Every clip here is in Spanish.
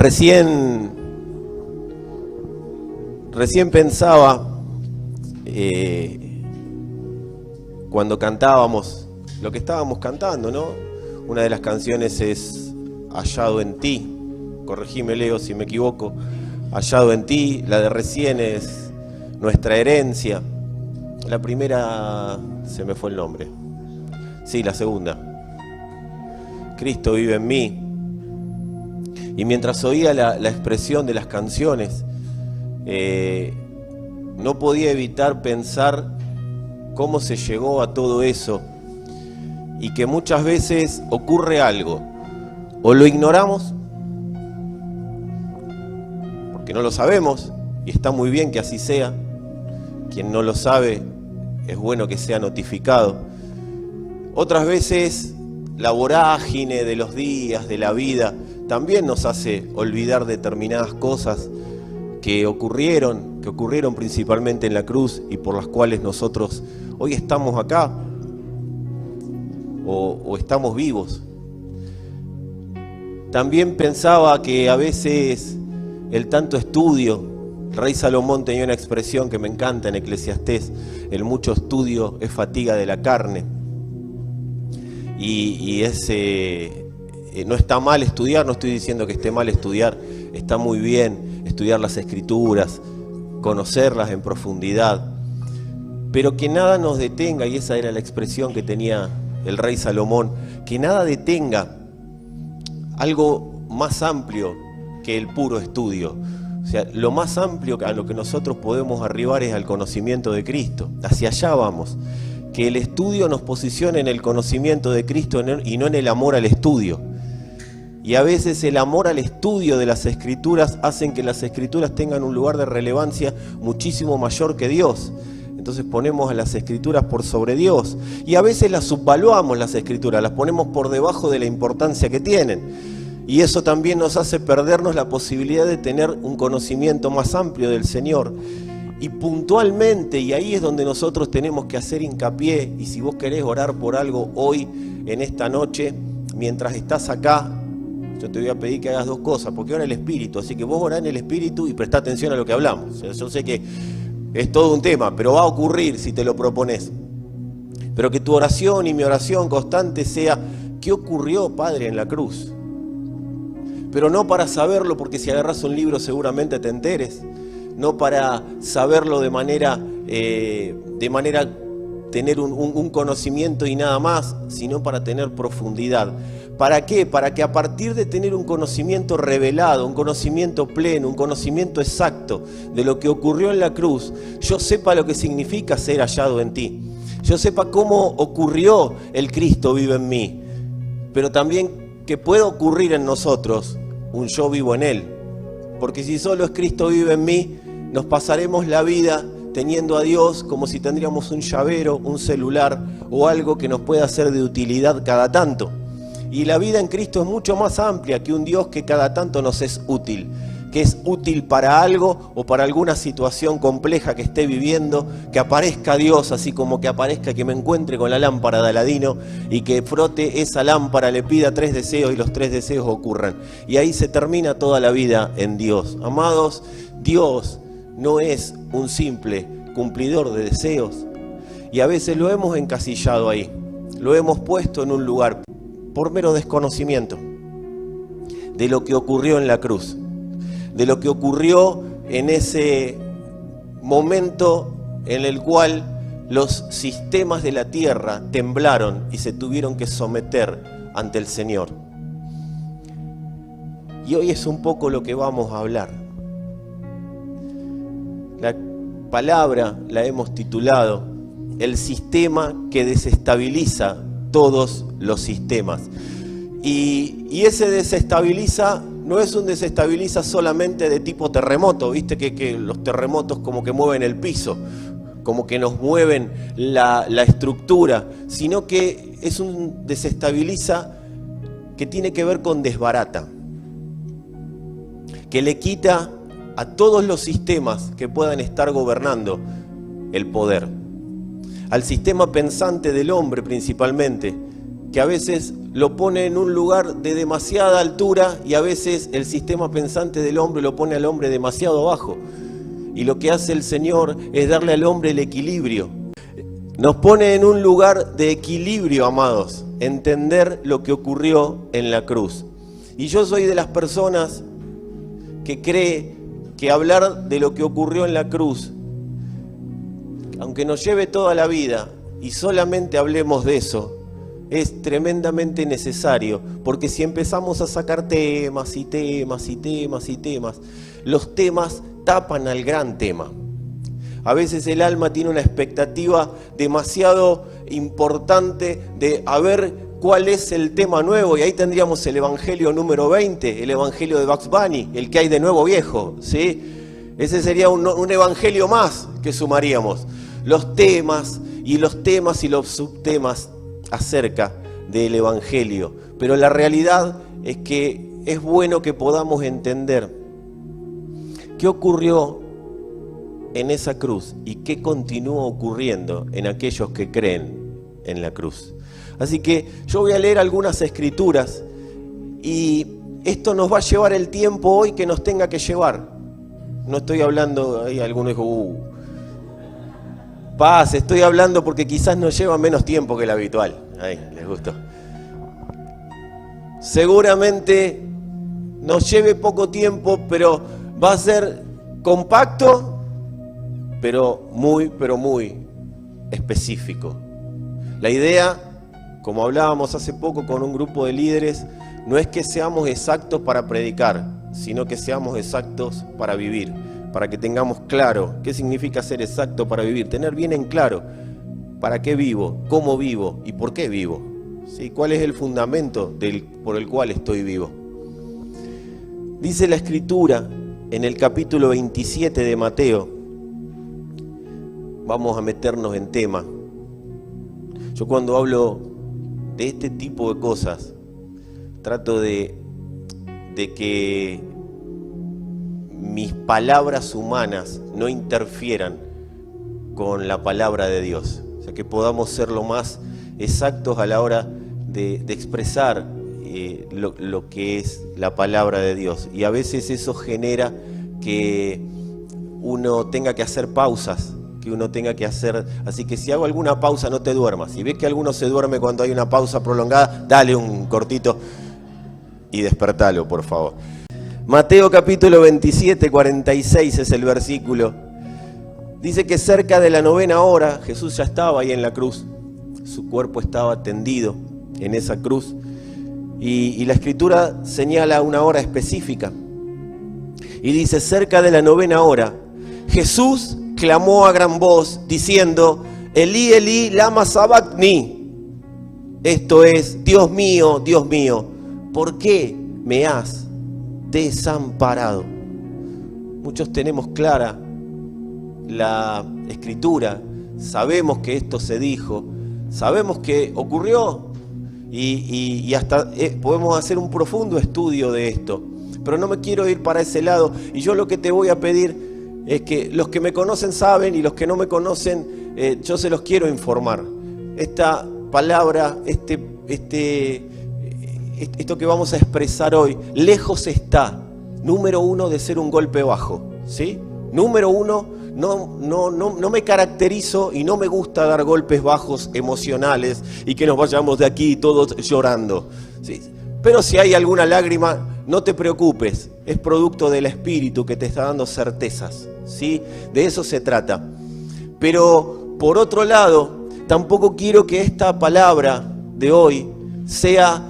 Recién pensaba, cuando cantábamos lo que estábamos cantando, ¿no? Una de las canciones es Hallado en ti, corregime Leo si me equivoco, Hallado en ti. La de recién es Nuestra herencia. La primera, se me fue el nombre. Sí, la segunda, Cristo vive en mí. Y mientras oía la expresión de las canciones, no podía evitar pensar cómo se llegó a todo eso, y que muchas veces ocurre algo, o lo ignoramos, porque no lo sabemos, y está muy bien que así sea. Quien no lo sabe, es bueno que sea notificado. Otras veces la vorágine de los días, de la vida, también nos hace olvidar determinadas cosas que ocurrieron principalmente en la cruz y por las cuales nosotros hoy estamos acá o estamos vivos. También pensaba que a veces el tanto estudio, el rey Salomón tenía una expresión que me encanta en Eclesiastés: el mucho estudio es fatiga de la carne. Y no está mal estudiar, no estoy diciendo que esté mal estudiar, está muy bien estudiar las Escrituras, conocerlas en profundidad, pero que nada nos detenga, y esa era la expresión que tenía el rey Salomón, que nada detenga algo más amplio que el puro estudio. O sea, lo más amplio a lo que nosotros podemos arribar es al conocimiento de Cristo. Hacia allá vamos. Que el estudio nos posicione en el conocimiento de Cristo y no en el amor al estudio. Y a veces el amor al estudio de las Escrituras hacen que las Escrituras tengan un lugar de relevancia muchísimo mayor que Dios. Entonces ponemos a las Escrituras por sobre Dios. Y a veces las subvaluamos, las Escrituras, las ponemos por debajo de la importancia que tienen. Y eso también nos hace perdernos la posibilidad de tener un conocimiento más amplio del Señor. Y puntualmente, y ahí es donde nosotros tenemos que hacer hincapié, y si vos querés orar por algo hoy, en esta noche, mientras estás acá, yo te voy a pedir que hagas dos cosas, porque ora el Espíritu, así que vos orá en el Espíritu y prestá atención a lo que hablamos. O sea, yo sé que es todo un tema, pero va a ocurrir si te lo propones. Pero que tu oración y mi oración constante sea: ¿qué ocurrió, Padre, en la cruz? Pero no para saberlo, porque si agarras un libro seguramente te enteres. No para saberlo de manera tener un conocimiento y nada más, sino para tener profundidad. ¿Para qué? Para que a partir de tener un conocimiento revelado, un conocimiento pleno, un conocimiento exacto de lo que ocurrió en la cruz, yo sepa lo que significa ser hallado en ti. Yo sepa cómo ocurrió el Cristo vive en mí, pero también que pueda ocurrir en nosotros un yo vivo en Él. Porque si solo es Cristo vive en mí, nos pasaremos la vida teniendo a Dios como si tendríamos un llavero, un celular o algo que nos pueda ser de utilidad cada tanto. Y la vida en Cristo es mucho más amplia que un Dios que cada tanto nos es útil, que es útil para algo o para alguna situación compleja que esté viviendo, que aparezca Dios, así como que aparezca, que me encuentre con la lámpara de Aladino y que frote esa lámpara, le pida 3 deseos y los 3 deseos ocurran. Y ahí se termina toda la vida en Dios. Amados, Dios no es un simple cumplidor de deseos, y a veces lo hemos encasillado ahí, lo hemos puesto en un lugar por mero desconocimiento de lo que ocurrió en la cruz, de lo que ocurrió en ese momento en el cual los sistemas de la tierra temblaron y se tuvieron que someter ante el Señor. Y hoy es un poco lo que vamos a hablar. La palabra la hemos titulado El sistema que desestabiliza todos los sistemas. Y ese desestabiliza no es un desestabiliza solamente de tipo terremoto, viste que los terremotos como que mueven el piso, como que nos mueven la estructura, sino que es un desestabiliza que tiene que ver con desbarata, que le quita a todos los sistemas que puedan estar gobernando el poder, al sistema pensante del hombre principalmente, que a veces lo pone en un lugar de demasiada altura y a veces el sistema pensante del hombre lo pone al hombre demasiado bajo. Y lo que hace el Señor es darle al hombre el equilibrio. Nos pone en un lugar de equilibrio, amados, entender lo que ocurrió en la cruz. Y yo soy de las personas que cree que hablar de lo que ocurrió en la cruz, aunque nos lleve toda la vida y solamente hablemos de eso, es tremendamente necesario, porque si empezamos a sacar temas y temas y temas y temas, los temas tapan al gran tema. A veces el alma tiene una expectativa demasiado importante de a ver cuál es el tema nuevo, y ahí tendríamos el Evangelio número 20, el Evangelio de Bugs Bunny, el que hay de nuevo viejo, ¿sí? Ese sería un evangelio más que sumaríamos. Los temas y los subtemas acerca del Evangelio. Pero la realidad es que es bueno que podamos entender qué ocurrió en esa cruz y qué continúa ocurriendo en aquellos que creen en la cruz. Así que yo voy a leer algunas escrituras y esto nos va a llevar el tiempo hoy que nos tenga que llevar. No estoy hablando, ahí alguno dijo, paz, estoy hablando porque quizás nos lleva menos tiempo que el habitual. Ahí, les gustó. Seguramente nos lleve poco tiempo, pero va a ser compacto, pero muy específico. La idea, como hablábamos hace poco con un grupo de líderes, no es que seamos exactos para predicar, sino que seamos exactos para vivir, para que tengamos claro qué significa ser exacto para vivir, tener bien en claro para qué vivo, cómo vivo y por qué vivo, ¿sí? ¿Cuál es el fundamento por el cual estoy vivo? Dice la Escritura en el capítulo 27 de Mateo, vamos a meternos en tema. Yo cuando hablo de este tipo de cosas, trato de que mis palabras humanas no interfieran con la palabra de Dios. O sea, que podamos ser lo más exactos a la hora de expresar lo que es la palabra de Dios. Y a veces eso genera que uno tenga que hacer pausas, que uno tenga que hacer. Así que si hago alguna pausa, no te duermas. Si ves que alguno se duerme cuando hay una pausa prolongada, dale un cortito y despertalo, por favor. Mateo capítulo 27, 46 es el versículo. Dice que cerca de la 9ª hora, Jesús ya estaba ahí en la cruz. Su cuerpo estaba tendido en esa cruz. Y la Escritura señala una hora específica. Y dice, cerca de la 9ª hora, Jesús clamó a gran voz, diciendo, Elí, Elí, lama sabactani. Esto es, Dios mío, ¿por qué me has desamparado? Muchos tenemos clara la Escritura, sabemos que esto se dijo, sabemos que ocurrió y hasta podemos hacer un profundo estudio de esto, pero no me quiero ir para ese lado. Y yo lo que te voy a pedir es que los que me conocen saben y los que no me conocen, yo se los quiero informar. Esta palabra, esto que vamos a expresar hoy, lejos está, número uno, de ser un golpe bajo, ¿sí? Número uno, no me caracterizo y no me gusta dar golpes bajos emocionales y que nos vayamos de aquí todos llorando, ¿sí? Pero si hay alguna lágrima, no te preocupes, es producto del Espíritu que te está dando certezas, ¿sí? De eso se trata. Pero por otro lado, tampoco quiero que esta palabra de hoy sea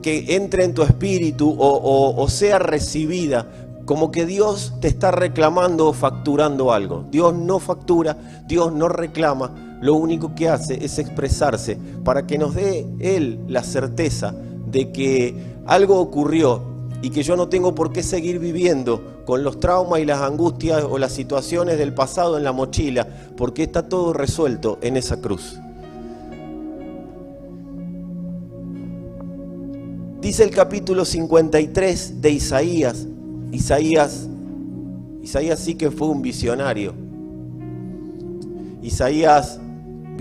que entre en tu espíritu o sea recibida como que Dios te está reclamando o facturando algo. Dios no factura, Dios no reclama, lo único que hace es expresarse para que nos dé Él la certeza de que algo ocurrió y que yo no tengo por qué seguir viviendo con los traumas y las angustias o las situaciones del pasado en la mochila, porque está todo resuelto en esa cruz. Dice el capítulo 53 de Isaías. Isaías sí que fue un visionario. Isaías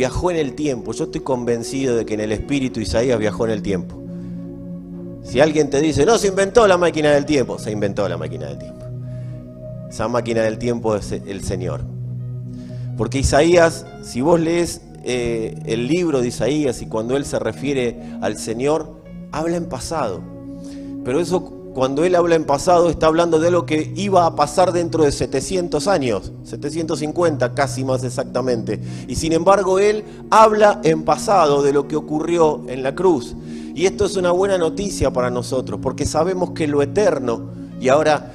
viajó en el tiempo. Yo estoy convencido de que en el espíritu Isaías viajó en el tiempo. Si alguien te dice, no, se inventó la máquina del tiempo, se inventó la máquina del tiempo. Esa máquina del tiempo es el Señor. Porque Isaías, si vos lees el libro de Isaías y cuando él se refiere al Señor, habla en pasado. Pero eso, cuando él habla en pasado, está hablando de lo que iba a pasar dentro de 700 años, 750 casi más exactamente. Y sin embargo, él habla en pasado de lo que ocurrió en la cruz. Y esto es una buena noticia para nosotros, porque sabemos que lo eterno, y ahora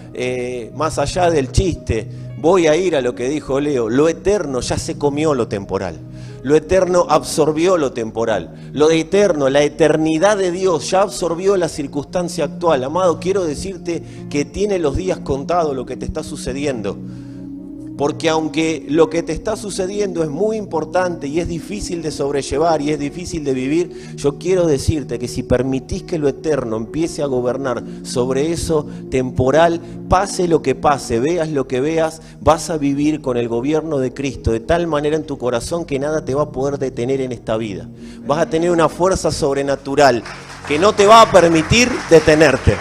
más allá del chiste, voy a ir a lo que dijo Leo, lo eterno ya se comió lo temporal. Lo eterno absorbió lo temporal. Lo eterno, la eternidad de Dios ya absorbió la circunstancia actual. Amado, quiero decirte que tiene los días contados lo que te está sucediendo. Porque aunque lo que te está sucediendo es muy importante y es difícil de sobrellevar y es difícil de vivir, yo quiero decirte que si permitís que lo eterno empiece a gobernar sobre eso temporal, pase lo que pase, veas lo que veas, vas a vivir con el gobierno de Cristo de tal manera en tu corazón que nada te va a poder detener en esta vida. Vas a tener una fuerza sobrenatural que no te va a permitir detenerte.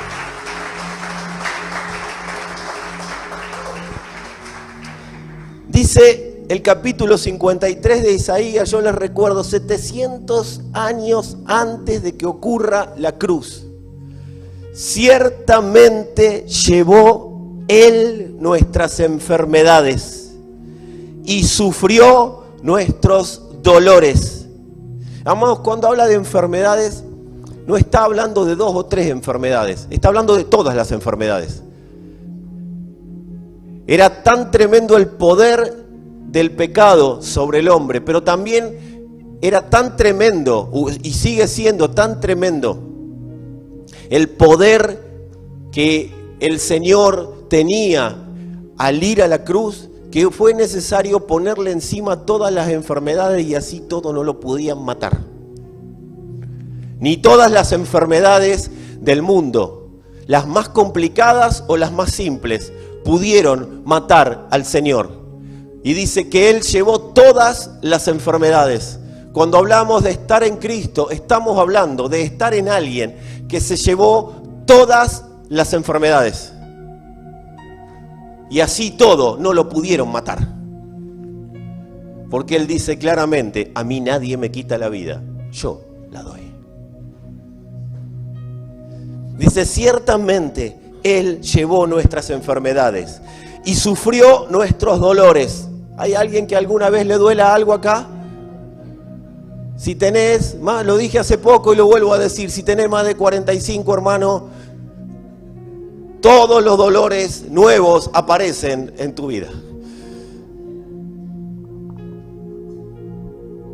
Dice el capítulo 53 de Isaías, yo les recuerdo, 700 años antes de que ocurra la cruz. Ciertamente llevó Él nuestras enfermedades y sufrió nuestros dolores. Amados, cuando habla de enfermedades, no está hablando de 2 o 3 enfermedades, está hablando de todas las enfermedades. Era tan tremendo el poder del pecado sobre el hombre, pero también era tan tremendo, y sigue siendo tan tremendo, el poder que el Señor tenía al ir a la cruz, que fue necesario ponerle encima todas las enfermedades y así todo no lo podían matar. Ni todas las enfermedades del mundo, las más complicadas o las más simples, pudieron matar al Señor. Y dice que Él llevó todas las enfermedades. Cuando hablamos de estar en Cristo, estamos hablando de estar en alguien que se llevó todas las enfermedades. Y así todo no lo pudieron matar. Porque Él dice claramente, a mí nadie me quita la vida, yo la doy. Dice, ciertamente Él llevó nuestras enfermedades y sufrió nuestros dolores. ¿Hay alguien que alguna vez le duela algo acá? Si tenés más, lo dije hace poco y lo vuelvo a decir, si tenés más de 45, hermano, todos los dolores nuevos aparecen en tu vida.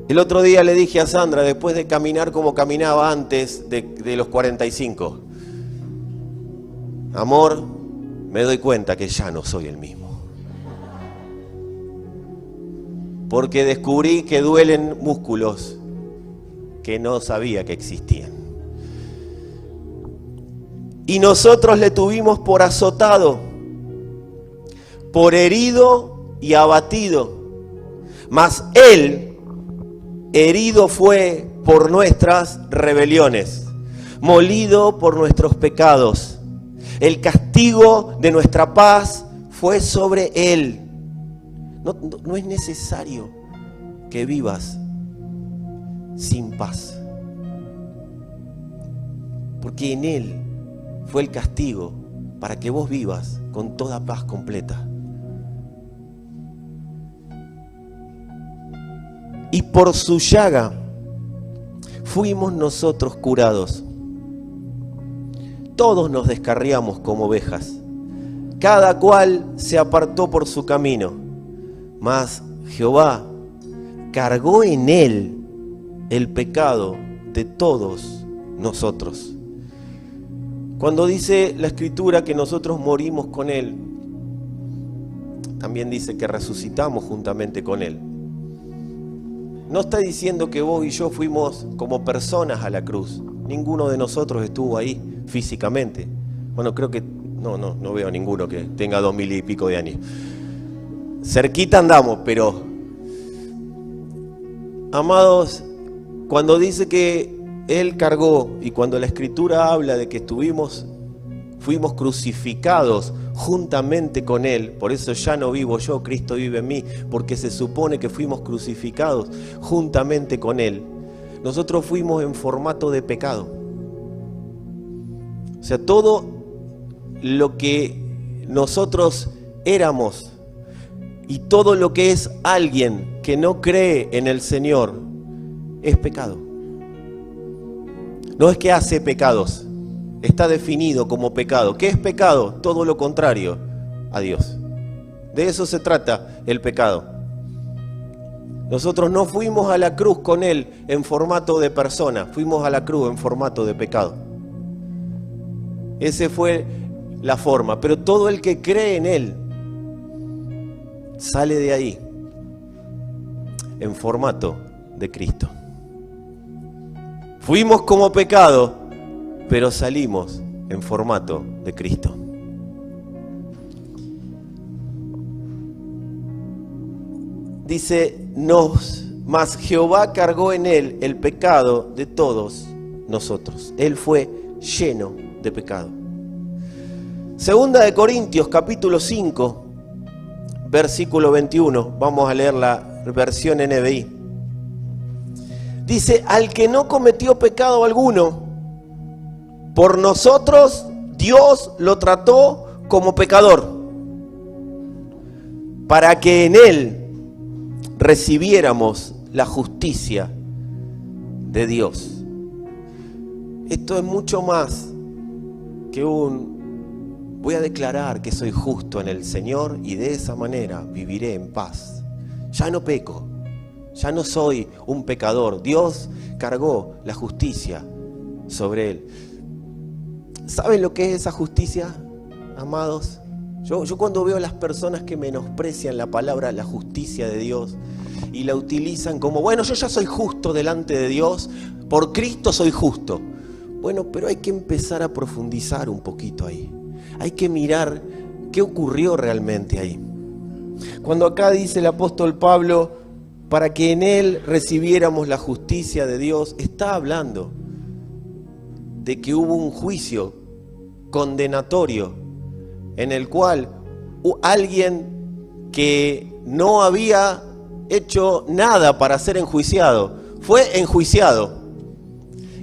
El otro día le dije a Sandra, después de caminar como caminaba antes de los 45, amor, me doy cuenta que ya no soy el mismo. Porque descubrí que duelen músculos que no sabía que existían. Y nosotros le tuvimos por azotado, por herido y abatido. Mas Él herido fue por nuestras rebeliones, molido por nuestros pecados. El castigo de nuestra paz fue sobre Él. No es necesario que vivas sin paz, porque en Él fue el castigo para que vos vivas con toda paz completa. Y por su llaga fuimos nosotros curados. Todos nos descarriamos como ovejas, cada cual se apartó por su camino, mas Jehová cargó en Él el pecado de todos nosotros. Cuando dice la Escritura que nosotros morimos con Él, también dice que resucitamos juntamente con Él. No está diciendo que vos y yo fuimos como personas a la cruz. Ninguno de nosotros estuvo ahí físicamente. Bueno, creo que no veo a ninguno que tenga 2000 y pico de años. Cerquita andamos, pero Amados, cuando dice que Él cargó y cuando la Escritura habla de que fuimos crucificados juntamente con Él, por eso ya no vivo yo, Cristo vive en mí, porque se supone que fuimos crucificados juntamente con Él. Nosotros fuimos en formato de pecado. O sea, todo lo que nosotros éramos y todo lo que es alguien que no cree en el Señor es pecado. No es que hace pecados, está definido como pecado. ¿Qué es pecado? Todo lo contrario a Dios. De eso se trata el pecado. Nosotros no fuimos a la cruz con Él en formato de persona, fuimos a la cruz en formato de pecado. Esa fue la forma, pero todo el que cree en Él sale de ahí en formato de Cristo. Fuimos como pecado, pero salimos en formato de Cristo. Dice, mas Jehová cargó en Él el pecado de todos nosotros. Él fue lleno de pecado. Segunda de Corintios, capítulo 5, versículo 21. Vamos a leer la versión NBI. Dice, al que no cometió pecado alguno, por nosotros Dios lo trató como pecador, para que en Él recibiéramos la justicia de Dios. Esto es mucho más que voy a declarar que soy justo en el Señor y de esa manera viviré en paz. Ya no peco, ya no soy un pecador. Dios cargó la justicia sobre Él. ¿Saben lo que es esa justicia, amados? Yo cuando veo a las personas que menosprecian la palabra, la justicia de Dios, y la utilizan como, bueno, yo ya soy justo delante de Dios, por Cristo soy justo. Bueno, pero hay que empezar a profundizar un poquito ahí. Hay que mirar qué ocurrió realmente ahí. Cuando acá dice el apóstol Pablo, para que en Él recibiéramos la justicia de Dios, está hablando de que hubo un juicio condenatorio en el cual alguien que no había hecho nada para ser enjuiciado, fue enjuiciado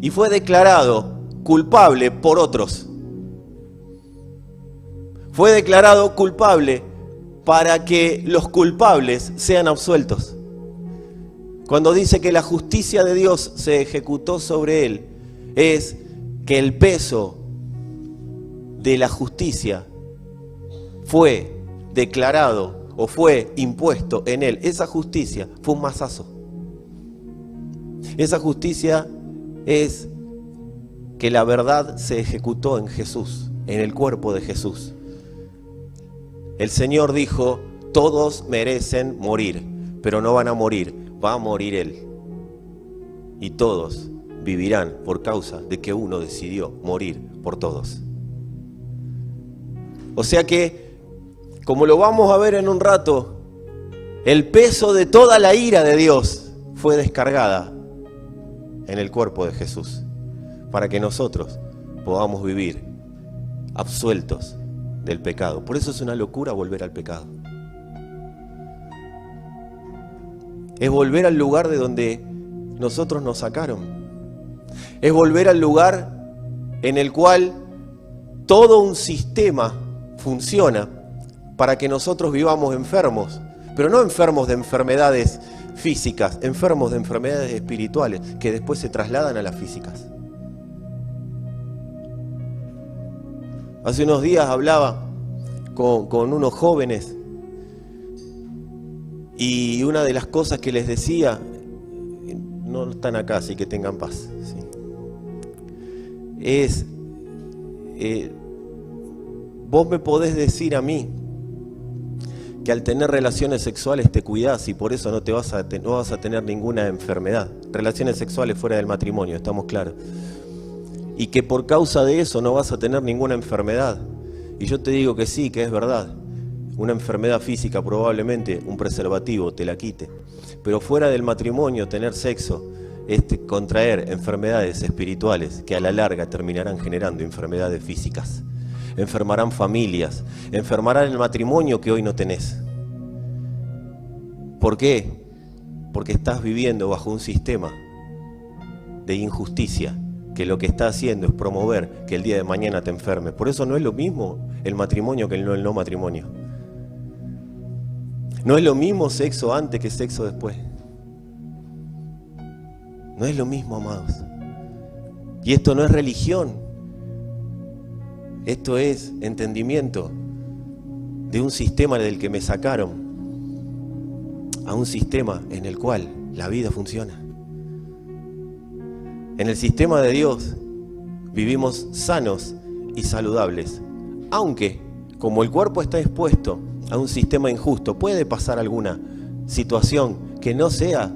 y fue declarado culpable por otros. Fue declarado culpable para que los culpables sean absueltos. Cuando dice que la justicia de Dios se ejecutó sobre él, es que el peso de la justicia fue declarado o fue impuesto en él. Esa justicia fue un mazazo. Esa justicia es que la verdad se ejecutó en Jesús, en el cuerpo de Jesús. El Señor dijo, todos merecen morir, pero no van a morir, va a morir Él. Y todos vivirán por causa de que uno decidió morir por todos. O sea que, como lo vamos a ver en un rato, el peso de toda la ira de Dios fue descargada en el cuerpo de Jesús, para que nosotros podamos vivir absueltos del pecado. Por eso es una locura volver al pecado. Es volver al lugar de donde nosotros nos sacaron. Es volver al lugar en el cual todo un sistema funciona para que nosotros vivamos enfermos, pero no enfermos de enfermedades físicas, enfermos de enfermedades espirituales que después se trasladan a las físicas. Hace unos días hablaba con unos jóvenes y una de las cosas que les decía, no están acá, así que tengan paz, ¿sí? Es, vos me podés decir a mí que al tener relaciones sexuales te cuidás y por eso no vas a tener ninguna enfermedad. Relaciones sexuales fuera del matrimonio, estamos claros. Y que por causa de eso no vas a tener ninguna enfermedad. Y yo te digo que sí, que es verdad. Una enfermedad física, probablemente un preservativo te la quite. Pero fuera del matrimonio, tener sexo es contraer enfermedades espirituales que a la larga terminarán generando enfermedades físicas. Enfermarán familias, enfermarán el matrimonio que hoy no tenés. ¿Por qué? Porque estás viviendo bajo un sistema de injusticia que lo que está haciendo es promover que el día de mañana te enfermes. Por eso no es lo mismo el matrimonio que el no matrimonio. No es lo mismo sexo antes que sexo después. No es lo mismo, amados. Y esto no es religión. Esto es entendimiento de un sistema del que me sacaron a un sistema en el cual la vida funciona. En el sistema de Dios vivimos sanos y saludables, aunque como el cuerpo está expuesto a un sistema injusto, puede pasar alguna situación que no sea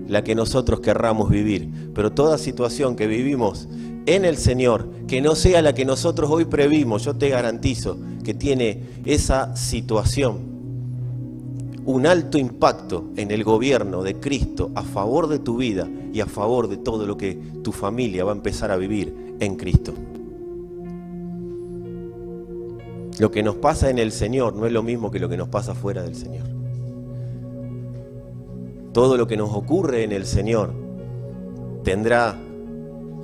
la que nosotros querramos vivir, pero toda situación que vivimos en el Señor, que no sea la que nosotros hoy previmos, yo te garantizo que tiene esa situación un alto impacto en el gobierno de Cristo a favor de tu vida y a favor de todo lo que tu familia va a empezar a vivir en Cristo. Lo que nos pasa en el Señor no es lo mismo que lo que nos pasa fuera del Señor. Todo lo que nos ocurre en el Señor tendrá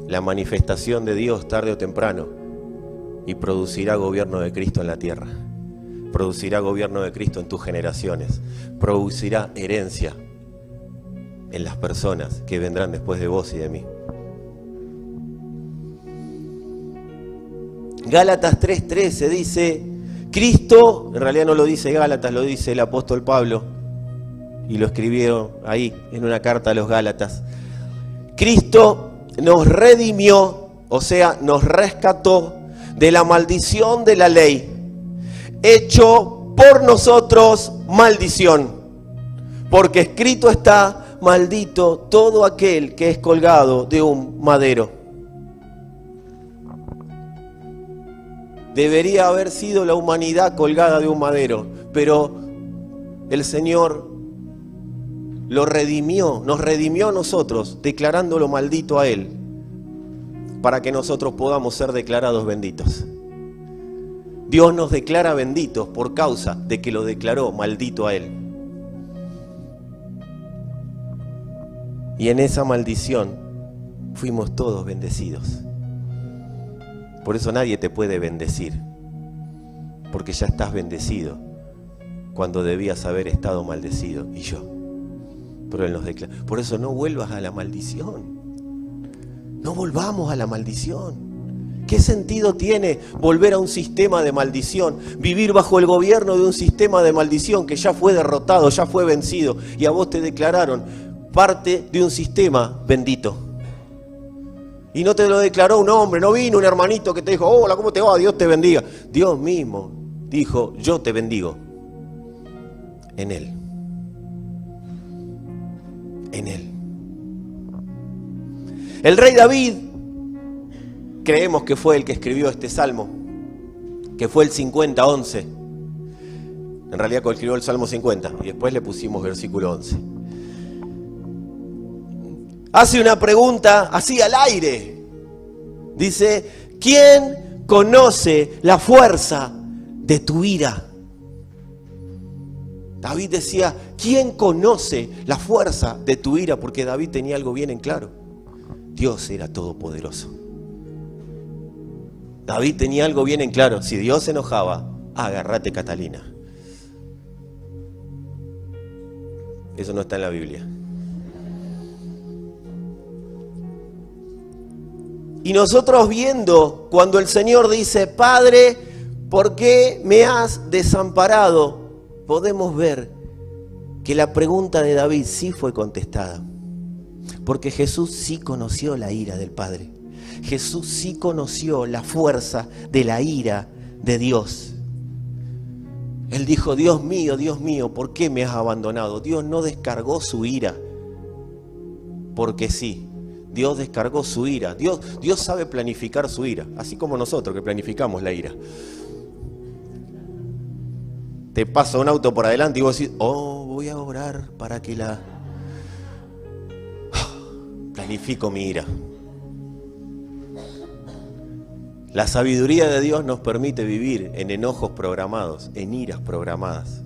la manifestación de Dios tarde o temprano y producirá gobierno de Cristo en la tierra. Producirá gobierno de Cristo en tus generaciones. Producirá herencia en las personas que vendrán después de vos y de mí. Gálatas 3:13 dice, Cristo, en realidad no lo dice Gálatas, lo dice el apóstol Pablo, y lo escribió ahí en una carta a los Gálatas. Cristo nos redimió, o sea, nos rescató de la maldición de la ley, hecho por nosotros maldición, porque escrito está, maldito todo aquel que es colgado de un madero. Debería haber sido la humanidad colgada de un madero, pero el Señor lo redimió, nos redimió a nosotros, declarándolo maldito a Él, para que nosotros podamos ser declarados benditos. Dios nos declara benditos por causa de que lo declaró maldito a Él. Y en esa maldición fuimos todos bendecidos. Por eso nadie te puede bendecir, porque ya estás bendecido cuando debías haber estado maldecido, y yo. Pero Él nos declara. Por eso no vuelvas a la maldición. No volvamos a la maldición. ¿Qué sentido tiene volver a un sistema de maldición? Vivir bajo el gobierno de un sistema de maldición que ya fue derrotado, ya fue vencido, y a vos te declararon parte de un sistema bendito. Y no te lo declaró un hombre, no vino un hermanito que te dijo, hola, ¿cómo te va? Dios te bendiga. Dios mismo dijo, yo te bendigo. En Él. En Él. El rey David, creemos que fue el que escribió este salmo, que fue el 50:11. En realidad escribió el Salmo 50 y después le pusimos versículo 11. Hace una pregunta así al aire. Dice, ¿quién conoce la fuerza de tu ira? David decía, ¿quién conoce la fuerza de tu ira? Porque David tenía algo bien en claro. Dios era todopoderoso. David tenía algo bien en claro. Si Dios se enojaba, agárrate, Catalina. Eso no está en la Biblia. Y nosotros viendo cuando el Señor dice, Padre, ¿por qué me has desamparado? Podemos ver que la pregunta de David sí fue contestada. Porque Jesús sí conoció la ira del Padre. Jesús sí conoció la fuerza de la ira de Dios. Él dijo, Dios mío, ¿por qué me has abandonado? Dios no descargó su ira porque sí. Dios descargó su ira. Dios sabe planificar su ira, así como nosotros que planificamos la ira. Te pasa un auto por adelante y vos decís, oh, voy a orar para que planifico mi ira. La sabiduría de Dios nos permite vivir en enojos programados, en iras programadas,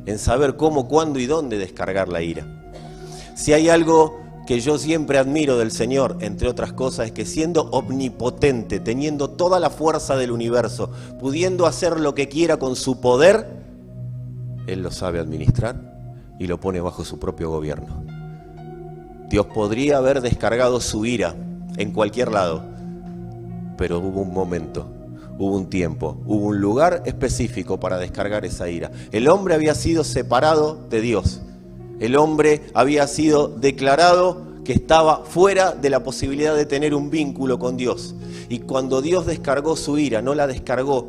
en saber cómo, cuándo y dónde descargar la ira. Si hay algo que yo siempre admiro del Señor, entre otras cosas, es que siendo omnipotente, teniendo toda la fuerza del universo, pudiendo hacer lo que quiera con su poder, Él lo sabe administrar y lo pone bajo su propio gobierno. Dios podría haber descargado su ira en cualquier lado, pero hubo un momento, hubo un tiempo, hubo un lugar específico para descargar esa ira. El hombre había sido separado de Dios. El hombre había sido declarado que estaba fuera de la posibilidad de tener un vínculo con Dios. Y cuando Dios descargó su ira, no la descargó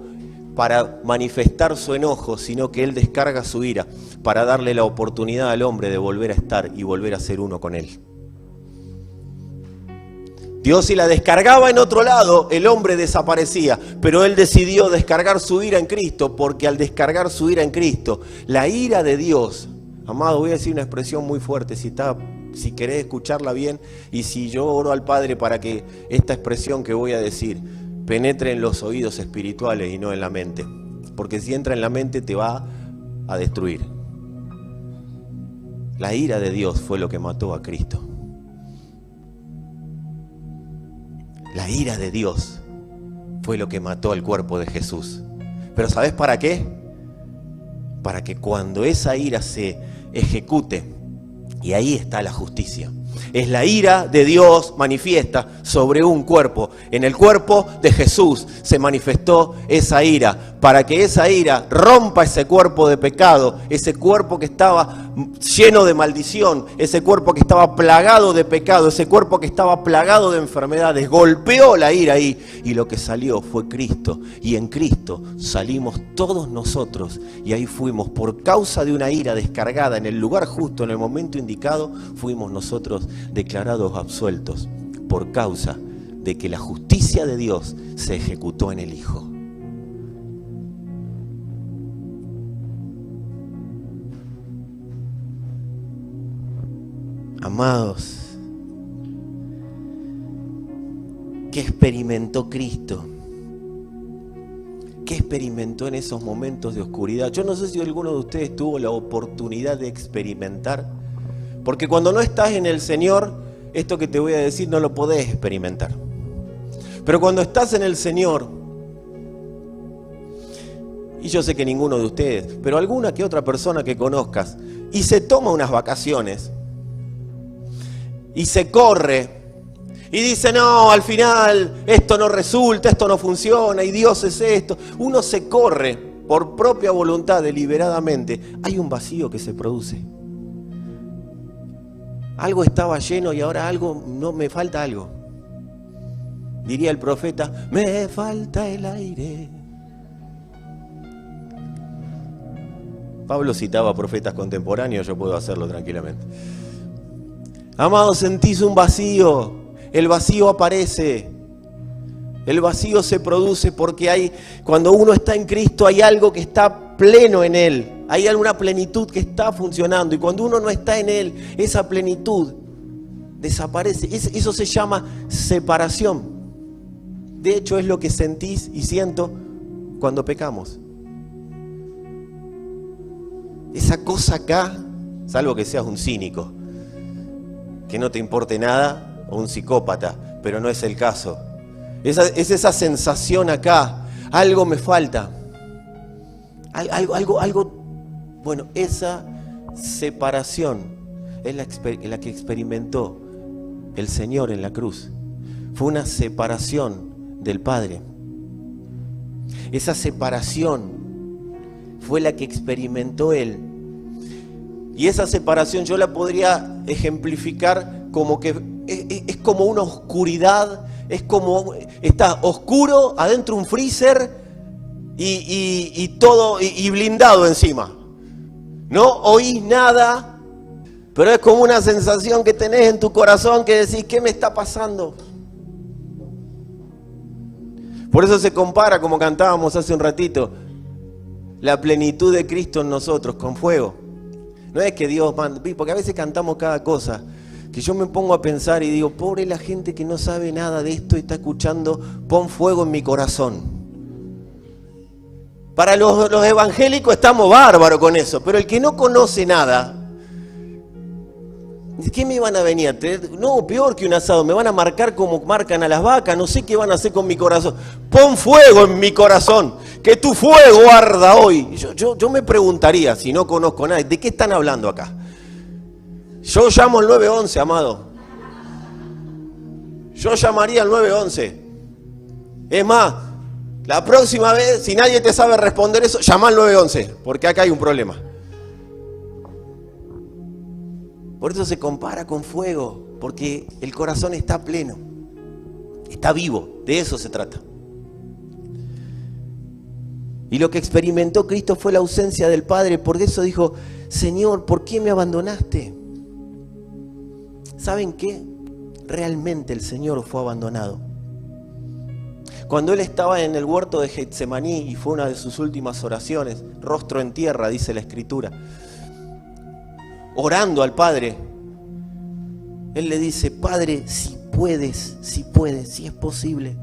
para manifestar su enojo, sino que Él descarga su ira para darle la oportunidad al hombre de volver a estar y volver a ser uno con Él. Dios, si la descargaba en otro lado, el hombre desaparecía, pero Él decidió descargar su ira en Cristo, porque al descargar su ira en Cristo, la ira de Dios, amado, voy a decir una expresión muy fuerte, si querés escucharla bien, y si yo oro al Padre para que esta expresión que voy a decir penetre en los oídos espirituales y no en la mente, porque si entra en la mente te va a destruir. La ira de Dios fue lo que mató a Cristo. La ira de Dios fue lo que mató al cuerpo de Jesús. ¿Pero sabes para qué? Para que cuando esa ira se ejecute, y ahí está la justicia, es la ira de Dios manifiesta sobre un cuerpo. En el cuerpo de Jesús se manifestó esa ira, para que esa ira rompa ese cuerpo de pecado, ese cuerpo que estaba lleno de maldición, ese cuerpo que estaba plagado de pecado, ese cuerpo que estaba plagado de enfermedades. Golpeó la ira ahí y lo que salió fue Cristo. Y en Cristo salimos todos nosotros, y ahí fuimos, por causa de una ira descargada en el lugar justo, en el momento indicado, fuimos nosotros declarados absueltos por causa de que la justicia de Dios se ejecutó en el Hijo. Amados, ¿qué experimentó Cristo? ¿Qué experimentó en esos momentos de oscuridad? Yo no sé si alguno de ustedes tuvo la oportunidad de experimentar, porque cuando no estás en el Señor, esto que te voy a decir no lo podés experimentar. Pero cuando estás en el Señor, y yo sé que ninguno de ustedes, pero alguna que otra persona que conozcas, y se toma unas vacaciones, y se corre, y dice, no, al final esto no resulta, esto no funciona, y Dios es esto. Uno se corre por propia voluntad, deliberadamente. Hay un vacío que se produce. Algo estaba lleno y ahora algo, no, me falta algo. Diría el profeta, me falta el aire. Pablo citaba profetas contemporáneos, yo puedo hacerlo tranquilamente. Amados, sentís un vacío, el vacío aparece, el vacío se produce porque cuando uno está en Cristo hay algo que está pleno en Él, hay alguna plenitud que está funcionando, y cuando uno no está en Él, esa plenitud desaparece. Eso se llama separación. De hecho, es lo que sentís y siento cuando pecamos. Esa cosa acá, salvo que seas un cínico, que no te importe nada, o un psicópata, pero no es el caso. Es esa sensación acá, algo me falta, algo, bueno, esa separación es la que experimentó el Señor en la cruz. Fue una separación del Padre. Esa separación fue la que experimentó Él. Y esa separación yo la podría ejemplificar como que es como una oscuridad, es como está oscuro adentro un freezer y todo y blindado encima. No oís nada, pero es como una sensación que tenés en tu corazón que decís, ¿qué me está pasando? Por eso se compara, como cantábamos hace un ratito, la plenitud de Cristo en nosotros, con fuego. No es que Dios manda, porque a veces cantamos cada cosa, que yo me pongo a pensar y digo, pobre la gente que no sabe nada de esto y está escuchando, pon fuego en mi corazón. Para los evangélicos estamos bárbaros con eso, pero el que no conoce nada, ¿qué me van a venir a traer? No, peor que un asado, me van a marcar como marcan a las vacas, no sé qué van a hacer con mi corazón. Pon fuego en mi corazón, que tu fuego arda hoy. Yo me preguntaría, si no conozco a nadie, ¿de qué están hablando acá? Yo llamo al 911, amado. Yo llamaría al 911. Es más, la próxima vez, si nadie te sabe responder eso, llama al 911, porque acá hay un problema. Por eso se compara con fuego, porque el corazón está pleno, está vivo, de eso se trata. Y lo que experimentó Cristo fue la ausencia del Padre, por eso dijo, Señor, ¿por qué me abandonaste? ¿Saben qué? Realmente el Señor fue abandonado. Cuando Él estaba en el huerto de Getsemaní, y fue una de sus últimas oraciones, rostro en tierra, dice la Escritura, orando al Padre, Él le dice, Padre, si puedes, si es posible,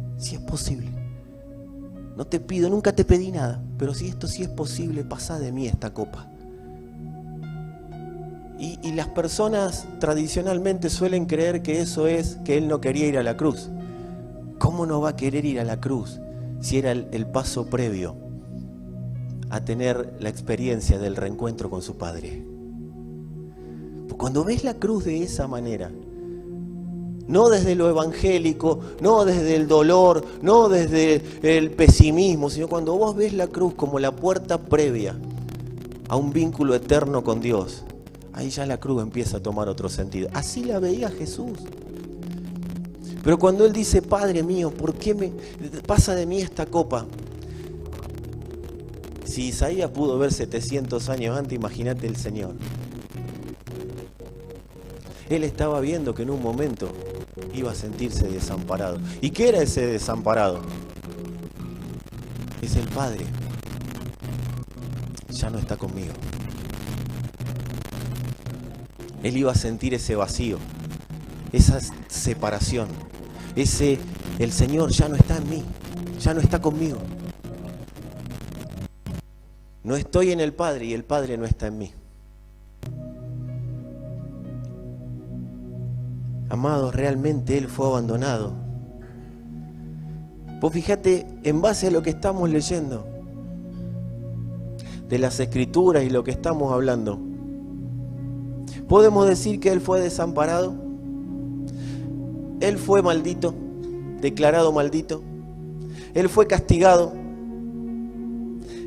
no te pido, nunca te pedí nada, pero si esto sí es posible, pasa de mí esta copa. Y las personas tradicionalmente suelen creer que eso es que Él no quería ir a la cruz. ¿Cómo no va a querer ir a la cruz si era el paso previo a tener la experiencia del reencuentro con su Padre? Cuando ves la cruz de esa manera, no desde lo evangélico, no desde el dolor, no desde el pesimismo, sino cuando vos ves la cruz como la puerta previa a un vínculo eterno con Dios, ahí ya la cruz empieza a tomar otro sentido. Así la veía Jesús. Pero cuando Él dice, Padre mío, ¿por qué me pasa de mí esta copa? Si Isaías pudo ver 700 años antes, imagínate el Señor. Él estaba viendo que en un momento iba a sentirse desamparado. ¿Y qué era ese desamparado? Es el Padre. Ya no está conmigo. Él iba a sentir ese vacío, esa separación, el Señor ya no está en mí, ya no está conmigo. No estoy en el Padre y el Padre no está en mí. Amados, realmente Él fue abandonado. Vos fíjate, en base a lo que estamos leyendo, de las Escrituras y lo que estamos hablando, ¿podemos decir que Él fue desamparado? Él fue maldito, declarado maldito. Él fue castigado.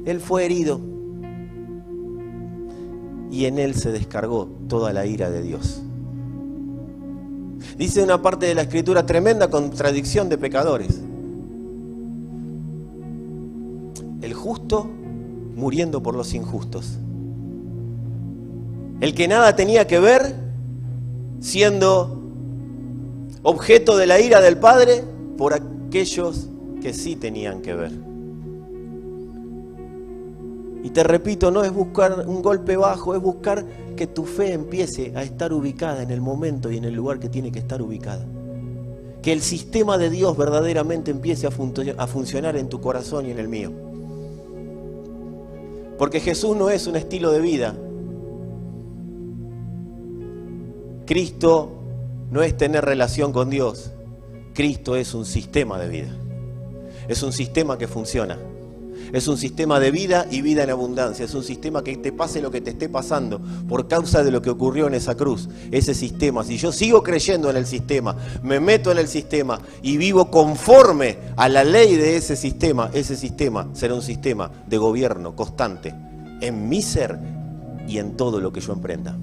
Él fue herido. Y en Él se descargó toda la ira de Dios. Dice una parte de la Escritura, tremenda contradicción de pecadores. El justo muriendo por los injustos. El que nada tenía que ver, siendo objeto de la ira del Padre por aquellos que sí tenían que ver. Y te repito, no es buscar un golpe bajo, es buscar que tu fe empiece a estar ubicada en el momento y en el lugar que tiene que estar ubicada. Que el sistema de Dios verdaderamente empiece a funcionar en tu corazón y en el mío. Porque Jesús no es un estilo de vida. Cristo no es tener relación con Dios. Cristo es un sistema de vida. Es un sistema que funciona. Es un sistema de vida y vida en abundancia. Es un sistema que te pase lo que te esté pasando por causa de lo que ocurrió en esa cruz. Ese sistema, si yo sigo creyendo en el sistema, me meto en el sistema y vivo conforme a la ley de ese sistema será un sistema de gobierno constante en mi ser y en todo lo que yo emprenda.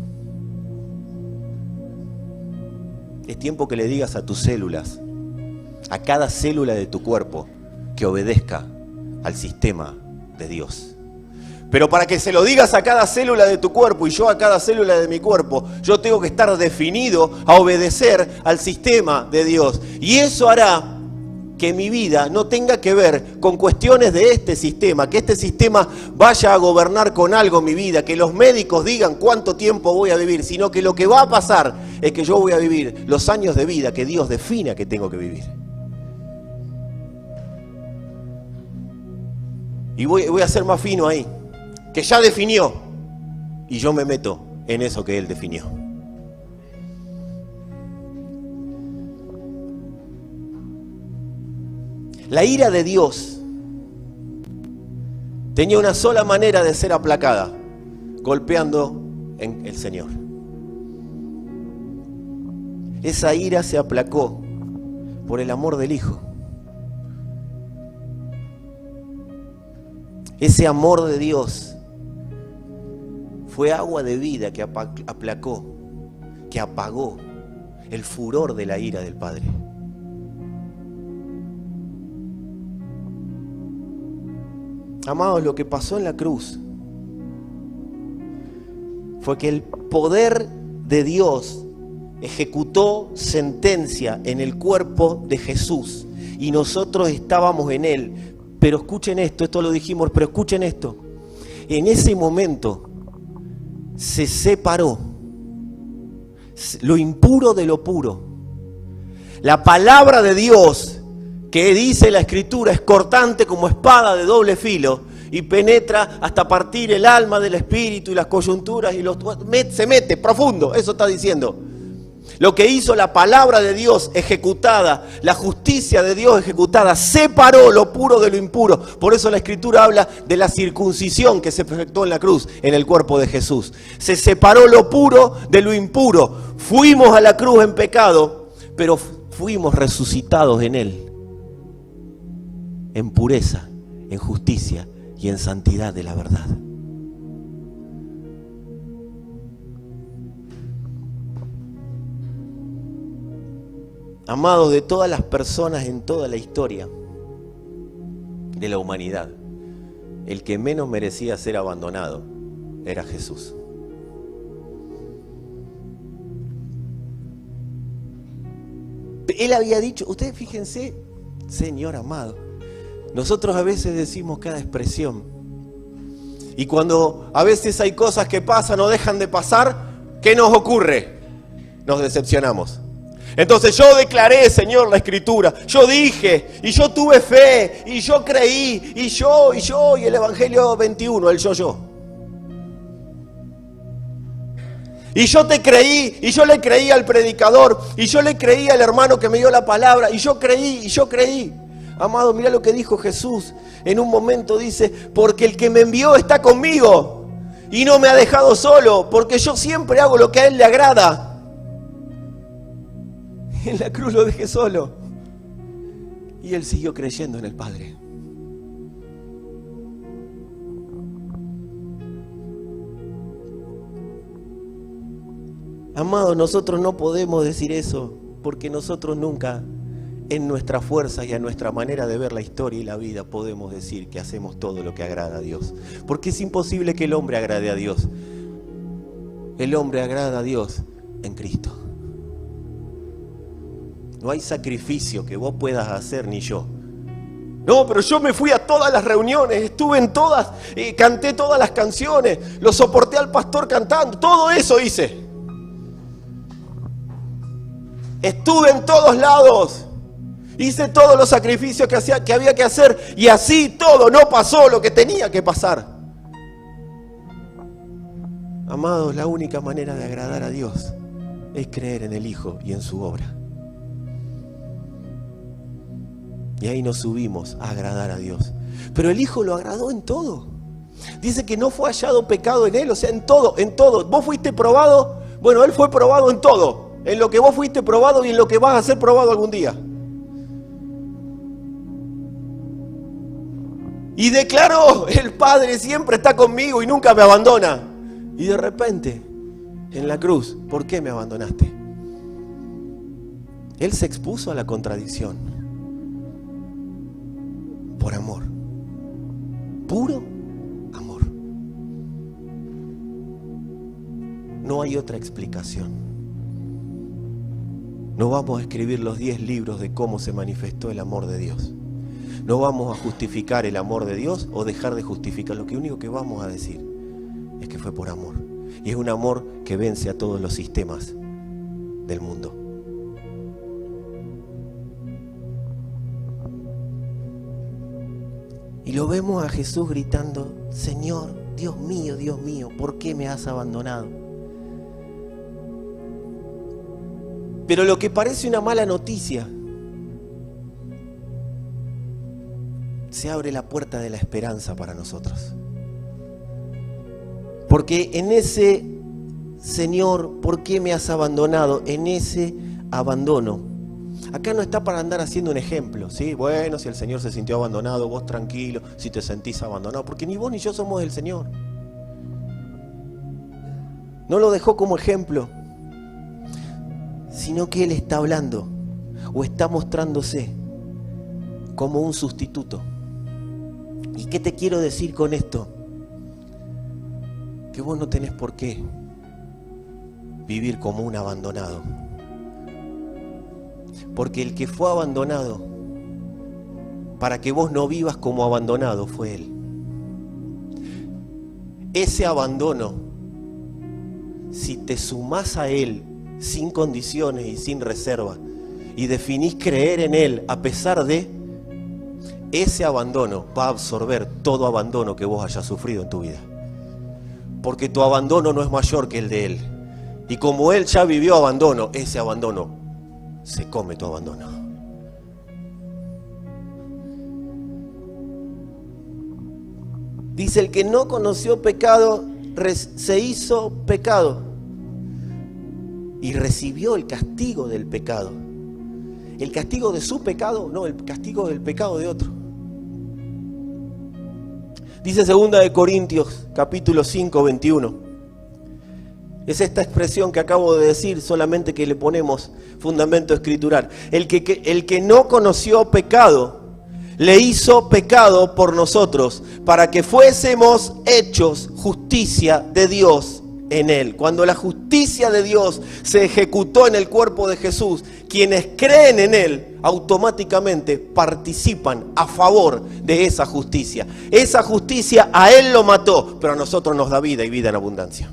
Es tiempo que le digas a tus células, a cada célula de tu cuerpo, que obedezca al sistema de Dios. Pero para que se lo digas a cada célula de tu cuerpo y yo a cada célula de mi cuerpo, yo tengo que estar definido a obedecer al sistema de Dios. Y eso hará que mi vida no tenga que ver con cuestiones de este sistema, que este sistema vaya a gobernar con algo mi vida, que los médicos digan cuánto tiempo voy a vivir, sino que lo que va a pasar es que yo voy a vivir los años de vida que Dios defina que tengo que vivir. Y voy a ser más fino ahí, que ya definió, y yo me meto en eso que Él definió. La ira de Dios tenía una sola manera de ser aplacada, golpeando en el Señor. Esa ira se aplacó por el amor del Hijo. Ese amor de Dios fue agua de vida que aplacó, que apagó el furor de la ira del Padre. Amados, lo que pasó en la cruz fue que el poder de Dios ejecutó sentencia en el cuerpo de Jesús y nosotros estábamos en Él. Pero escuchen esto lo dijimos, pero escuchen esto. En ese momento se separó lo impuro de lo puro. La palabra de Dios, que dice la Escritura, es cortante como espada de doble filo y penetra hasta partir el alma del espíritu y las coyunturas y se mete profundo, eso está diciendo. Lo que hizo la palabra de Dios ejecutada, la justicia de Dios ejecutada, separó lo puro de lo impuro. Por eso la Escritura habla de la circuncisión que se efectuó en la cruz, en el cuerpo de Jesús. Se separó lo puro de lo impuro. Fuimos a la cruz en pecado, pero fuimos resucitados en Él, en pureza, en justicia y en santidad de la verdad. Amados, de todas las personas en toda la historia de la humanidad, el que menos merecía ser abandonado era Jesús. Él había dicho, ustedes fíjense, Señor amado, nosotros a veces decimos cada expresión, y cuando a veces hay cosas que pasan o dejan de pasar, ¿qué nos ocurre? Nos decepcionamos. Entonces yo declaré, Señor, la Escritura, yo dije, y yo tuve fe, y yo creí, y el Evangelio 21, el yo. Y yo te creí, y yo le creí al predicador, y yo le creí al hermano que me dio la palabra, y yo creí. Amado, mira lo que dijo Jesús. En un momento dice, porque el que me envió está conmigo, y no me ha dejado solo, porque yo siempre hago lo que a Él le agrada. En la cruz lo dejé solo. Y Él siguió creyendo en el Padre. Amado, nosotros no podemos decir eso, porque nosotros nunca, en nuestra fuerza y a nuestra manera de ver la historia y la vida, podemos decir que hacemos todo lo que agrada a Dios. Porque es imposible que el hombre agrade a Dios. El hombre agrada a Dios en Cristo. No hay sacrificio que vos puedas hacer ni yo. No, pero yo me fui a todas las reuniones, estuve en todas, canté todas las canciones, lo soporté al pastor cantando, todo eso hice. Estuve en todos lados, hice todos los sacrificios que había que hacer y así todo, no pasó lo que tenía que pasar. Amados, la única manera de agradar a Dios es creer en el Hijo y en su obra. Y ahí nos subimos a agradar a Dios. Pero el Hijo lo agradó en todo. Dice que no fue hallado pecado en Él, o sea, en todo. Vos fuiste probado, bueno, Él fue probado en todo. En lo que vos fuiste probado y en lo que vas a ser probado algún día. Y declaró, el Padre siempre está conmigo y nunca me abandona. Y de repente, en la cruz, ¿por qué me abandonaste? Él se expuso a la contradicción. Por amor, puro amor. No hay otra explicación. No vamos a escribir los 10 libros de cómo se manifestó el amor de Dios. No vamos a justificar el amor de Dios o dejar de justificar. Lo único que vamos a decir es que fue por amor. Y es un amor que vence a todos los sistemas del mundo. Y lo vemos a Jesús gritando: Señor, Dios mío, ¿por qué me has abandonado? Pero lo que parece una mala noticia, se abre la puerta de la esperanza para nosotros. Porque en ese Señor, ¿por qué me has abandonado? En ese abandono. Acá no está para andar haciendo un ejemplo, ¿sí? Bueno, si el Señor se sintió abandonado, vos tranquilo, si te sentís abandonado, porque ni vos ni yo somos del Señor. No lo dejó como ejemplo, sino que Él está hablando o está mostrándose como un sustituto. ¿Y qué te quiero decir con esto? Que vos no tenés por qué vivir como un abandonado. Porque el que fue abandonado, para que vos no vivas como abandonado, fue Él. Ese abandono, si te sumás a Él sin condiciones y sin reserva, y definís creer en Él a pesar de, ese abandono va a absorber todo abandono que vos hayas sufrido en tu vida. Porque tu abandono no es mayor que el de Él. Y como Él ya vivió abandono, ese abandono se come tu abandono. Dice: el que no conoció pecado, se hizo pecado y recibió el castigo del pecado. El castigo de su pecado, no, el castigo del pecado de otro. Dice 2 Corintios, capítulo 5, 21. Es esta expresión que acabo de decir, solamente que le ponemos fundamento escritural. El que no conoció pecado, le hizo pecado por nosotros, para que fuésemos hechos justicia de Dios en Él. Cuando la justicia de Dios se ejecutó en el cuerpo de Jesús, quienes creen en Él automáticamente participan a favor de esa justicia. Esa justicia a Él lo mató, pero a nosotros nos da vida y vida en abundancia.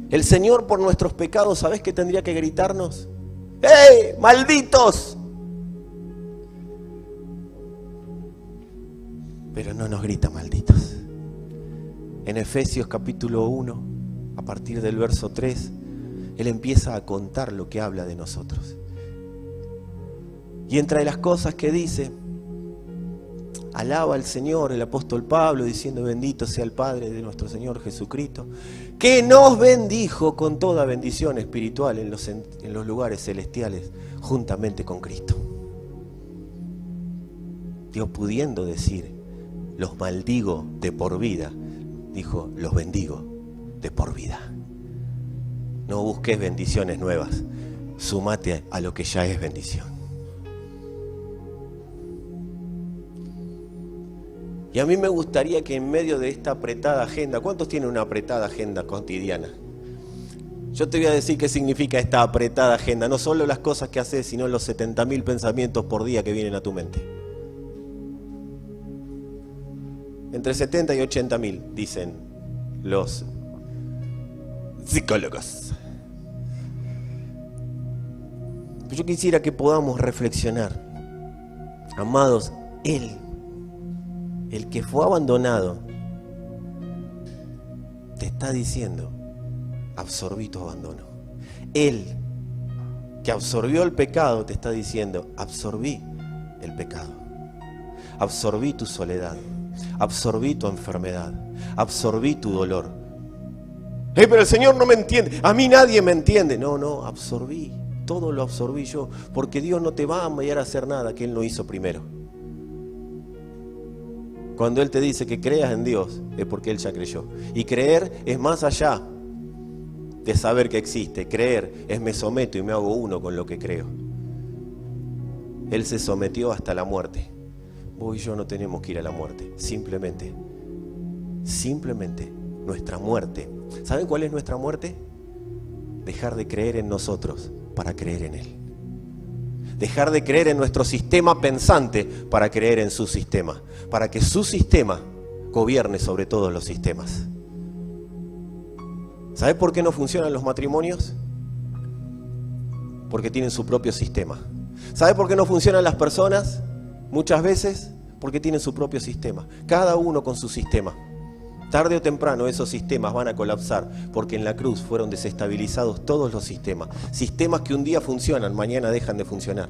El Señor por nuestros pecados, ¿sabés qué tendría que gritarnos? ¡Ey, malditos! Pero no nos grita malditos. En Efesios capítulo 1, a partir del verso 3, Él empieza a contar lo que habla de nosotros. Y entre las cosas que dice, alaba al Señor el apóstol Pablo diciendo: bendito sea el Padre de nuestro Señor Jesucristo, que nos bendijo con toda bendición espiritual en los lugares celestiales juntamente con Cristo. Dios, pudiendo decir los maldigo de por vida, dijo: los bendigo de por vida. No busques bendiciones nuevas, súmate a lo que ya es bendición. Y a mí me gustaría que en medio de esta apretada agenda, ¿cuántos tienen una apretada agenda cotidiana? Yo te voy a decir qué significa esta apretada agenda, no solo las cosas que haces, sino los 70.000 pensamientos por día que vienen a tu mente. Entre 70 y 80.000, dicen los psicólogos. Pero yo quisiera que podamos reflexionar. Amados, Él, el que fue abandonado, te está diciendo: absorbí tu abandono. Él, que absorbió el pecado, te está diciendo: absorbí el pecado. Absorbí tu soledad. Absorbí tu enfermedad. Absorbí tu dolor. Pero el Señor no me entiende. A mí nadie me entiende. No, absorbí. Todo lo absorbí yo. Porque Dios no te va a enviar a hacer nada que Él no hizo primero. Cuando Él te dice que creas en Dios, es porque Él ya creyó. Y creer es más allá de saber que existe. Creer es me someto y me hago uno con lo que creo. Él se sometió hasta la muerte. Vos y yo no tenemos que ir a la muerte. Simplemente nuestra muerte ¿Saben cuál es nuestra muerte? Dejar de creer en nosotros para creer en Él. Dejar de creer en nuestro sistema pensante para creer en su sistema. Para que su sistema gobierne sobre todos los sistemas. ¿Sabes por qué no funcionan los matrimonios? Porque tienen su propio sistema. ¿Sabes por qué no funcionan las personas? Muchas veces porque tienen su propio sistema. Cada uno con su sistema. Tarde o temprano esos sistemas van a colapsar, porque en la cruz fueron desestabilizados todos los sistemas. Sistemas que un día funcionan, mañana dejan de funcionar.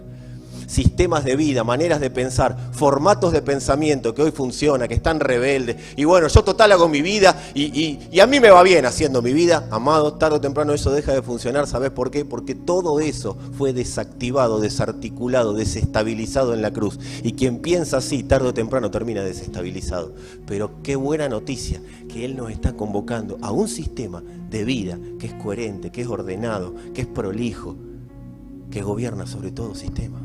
Sistemas de vida, maneras de pensar, formatos de pensamiento que hoy funcionan, que están rebeldes. Y bueno, yo total hago mi vida y a mí me va bien haciendo mi vida. Amado, tarde o temprano eso deja de funcionar. ¿Sabes por qué? Porque todo eso fue desactivado, desarticulado, desestabilizado en la cruz. Y quien piensa así, tarde o temprano termina desestabilizado. Pero qué buena noticia que Él nos está convocando a un sistema de vida que es coherente, que es ordenado, que es prolijo, que gobierna sobre todo sistema.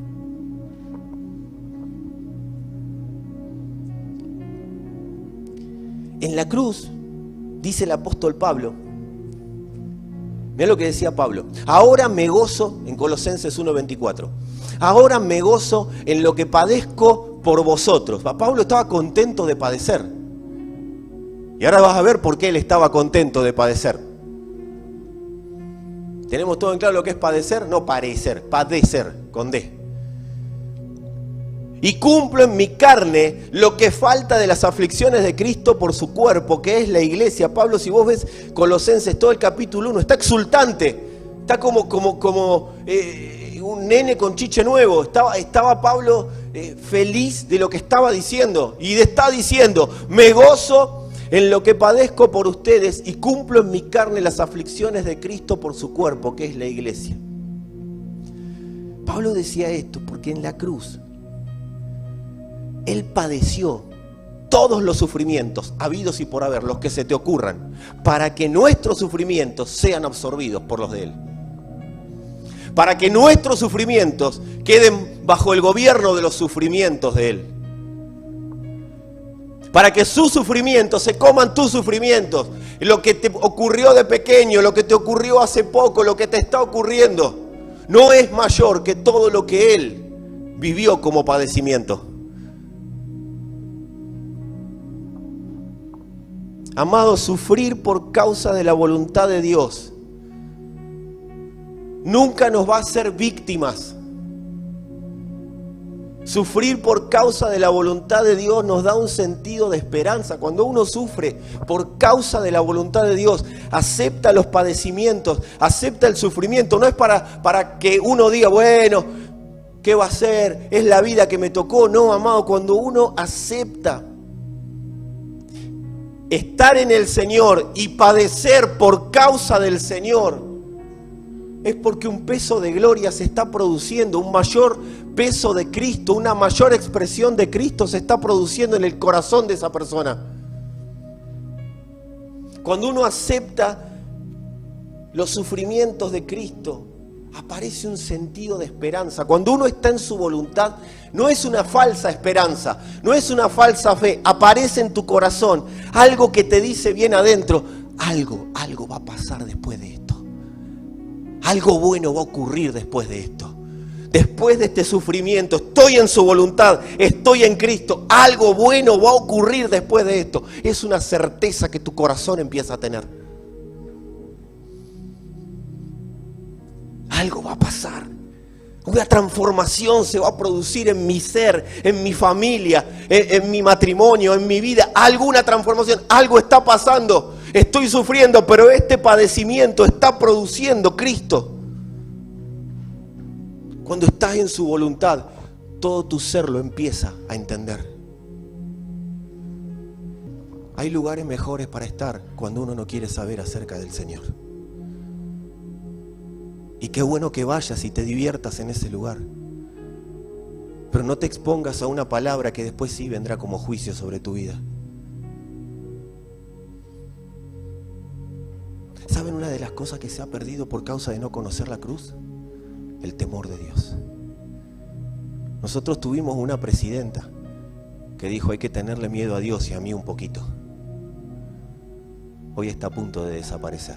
En la cruz, dice el apóstol Pablo, mira lo que decía Pablo, ahora me gozo, en Colosenses 1:24, ahora me gozo en lo que padezco por vosotros. Pablo estaba contento de padecer. Y ahora vas a ver por qué él estaba contento de padecer. ¿Tenemos todo en claro lo que es padecer? No parecer, padecer, con D. Y cumplo en mi carne lo que falta de las aflicciones de Cristo por su cuerpo, que es la iglesia. Pablo, si vos ves Colosenses, todo el capítulo 1, está exultante. Está como un nene con chiche nuevo. Estaba Pablo feliz de lo que estaba diciendo. Y está diciendo, me gozo en lo que padezco por ustedes y cumplo en mi carne las aflicciones de Cristo por su cuerpo, que es la iglesia. Pablo decía esto porque en la cruz Él padeció todos los sufrimientos habidos y por haber, los que se te ocurran, para que nuestros sufrimientos sean absorbidos por los de Él. Para que nuestros sufrimientos queden bajo el gobierno de los sufrimientos de Él. Para que sus sufrimientos se coman tus sufrimientos. Lo que te ocurrió de pequeño, lo que te ocurrió hace poco, lo que te está ocurriendo, no es mayor que todo lo que Él vivió como padecimiento. Amado, sufrir por causa de la voluntad de Dios nunca nos va a hacer víctimas. Sufrir por causa de la voluntad de Dios nos da un sentido de esperanza. Cuando uno sufre por causa de la voluntad de Dios, acepta los padecimientos, acepta el sufrimiento. No es para que uno diga, bueno, ¿qué va a ser? Es la vida que me tocó. No, amado, cuando uno acepta estar en el Señor y padecer por causa del Señor, es porque un peso de gloria se está produciendo, un mayor peso de Cristo, una mayor expresión de Cristo se está produciendo en el corazón de esa persona. Cuando uno acepta los sufrimientos de Cristo, aparece un sentido de esperanza. Cuando uno está en su voluntad, no es una falsa esperanza, no es una falsa fe, aparece en tu corazón algo que te dice bien adentro, algo va a pasar después de esto. Algo bueno va a ocurrir después de esto. Después de este sufrimiento, estoy en su voluntad, estoy en Cristo. Algo bueno va a ocurrir después de esto. Es una certeza que tu corazón empieza a tener. Algo va a pasar. Una transformación se va a producir en mi ser, en mi familia, en mi matrimonio, en mi vida. Alguna transformación, algo está pasando. Estoy sufriendo, pero este padecimiento está produciendo Cristo. Cuando estás en su voluntad, todo tu ser lo empieza a entender. Hay lugares mejores para estar cuando uno no quiere saber acerca del Señor. Y qué bueno que vayas y te diviertas en ese lugar. Pero no te expongas a una palabra que después sí vendrá como juicio sobre tu vida. ¿Saben una de las cosas que se ha perdido por causa de no conocer la cruz? El temor de Dios. Nosotros tuvimos una presidenta que dijo hay que tenerle miedo a Dios y a mí un poquito. hoy está a punto de desaparecer.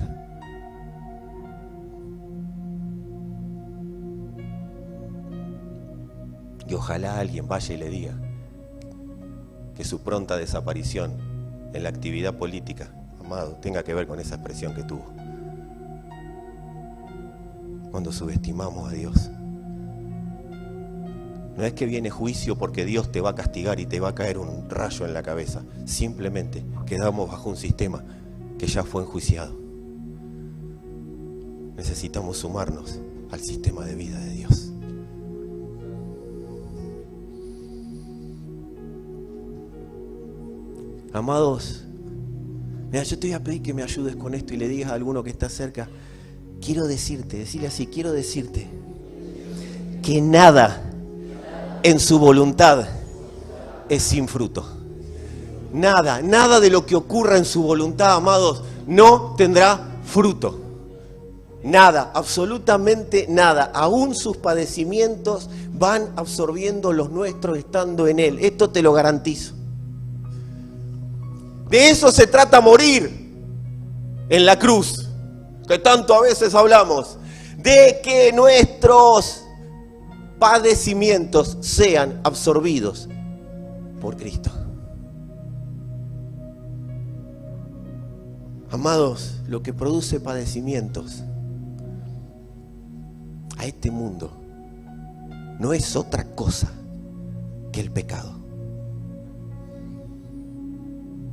Y ojalá alguien vaya y le diga que su pronta desaparición en la actividad política, amado, tenga que ver con esa expresión que tuvo. Cuando subestimamos a Dios. No es que viene juicio porque Dios te va a castigar y te va a caer un rayo en la cabeza. Simplemente quedamos bajo un sistema que ya fue enjuiciado. Necesitamos sumarnos al sistema de vida de Dios. Amados, mira, yo te voy a pedir que me ayudes con esto y le digas a alguno que está cerca, quiero decirte, decirle así, quiero decirte que nada en su voluntad es sin fruto. Nada de lo que ocurra en su voluntad, amados, no tendrá fruto. Nada, absolutamente nada. Aún sus padecimientos van absorbiendo los nuestros estando en Él. Esto te lo garantizo. De eso se trata morir en la cruz, que tanto a veces hablamos, de que nuestros padecimientos sean absorbidos por Cristo. Amados, lo que produce padecimientos a este mundo no es otra cosa que el pecado.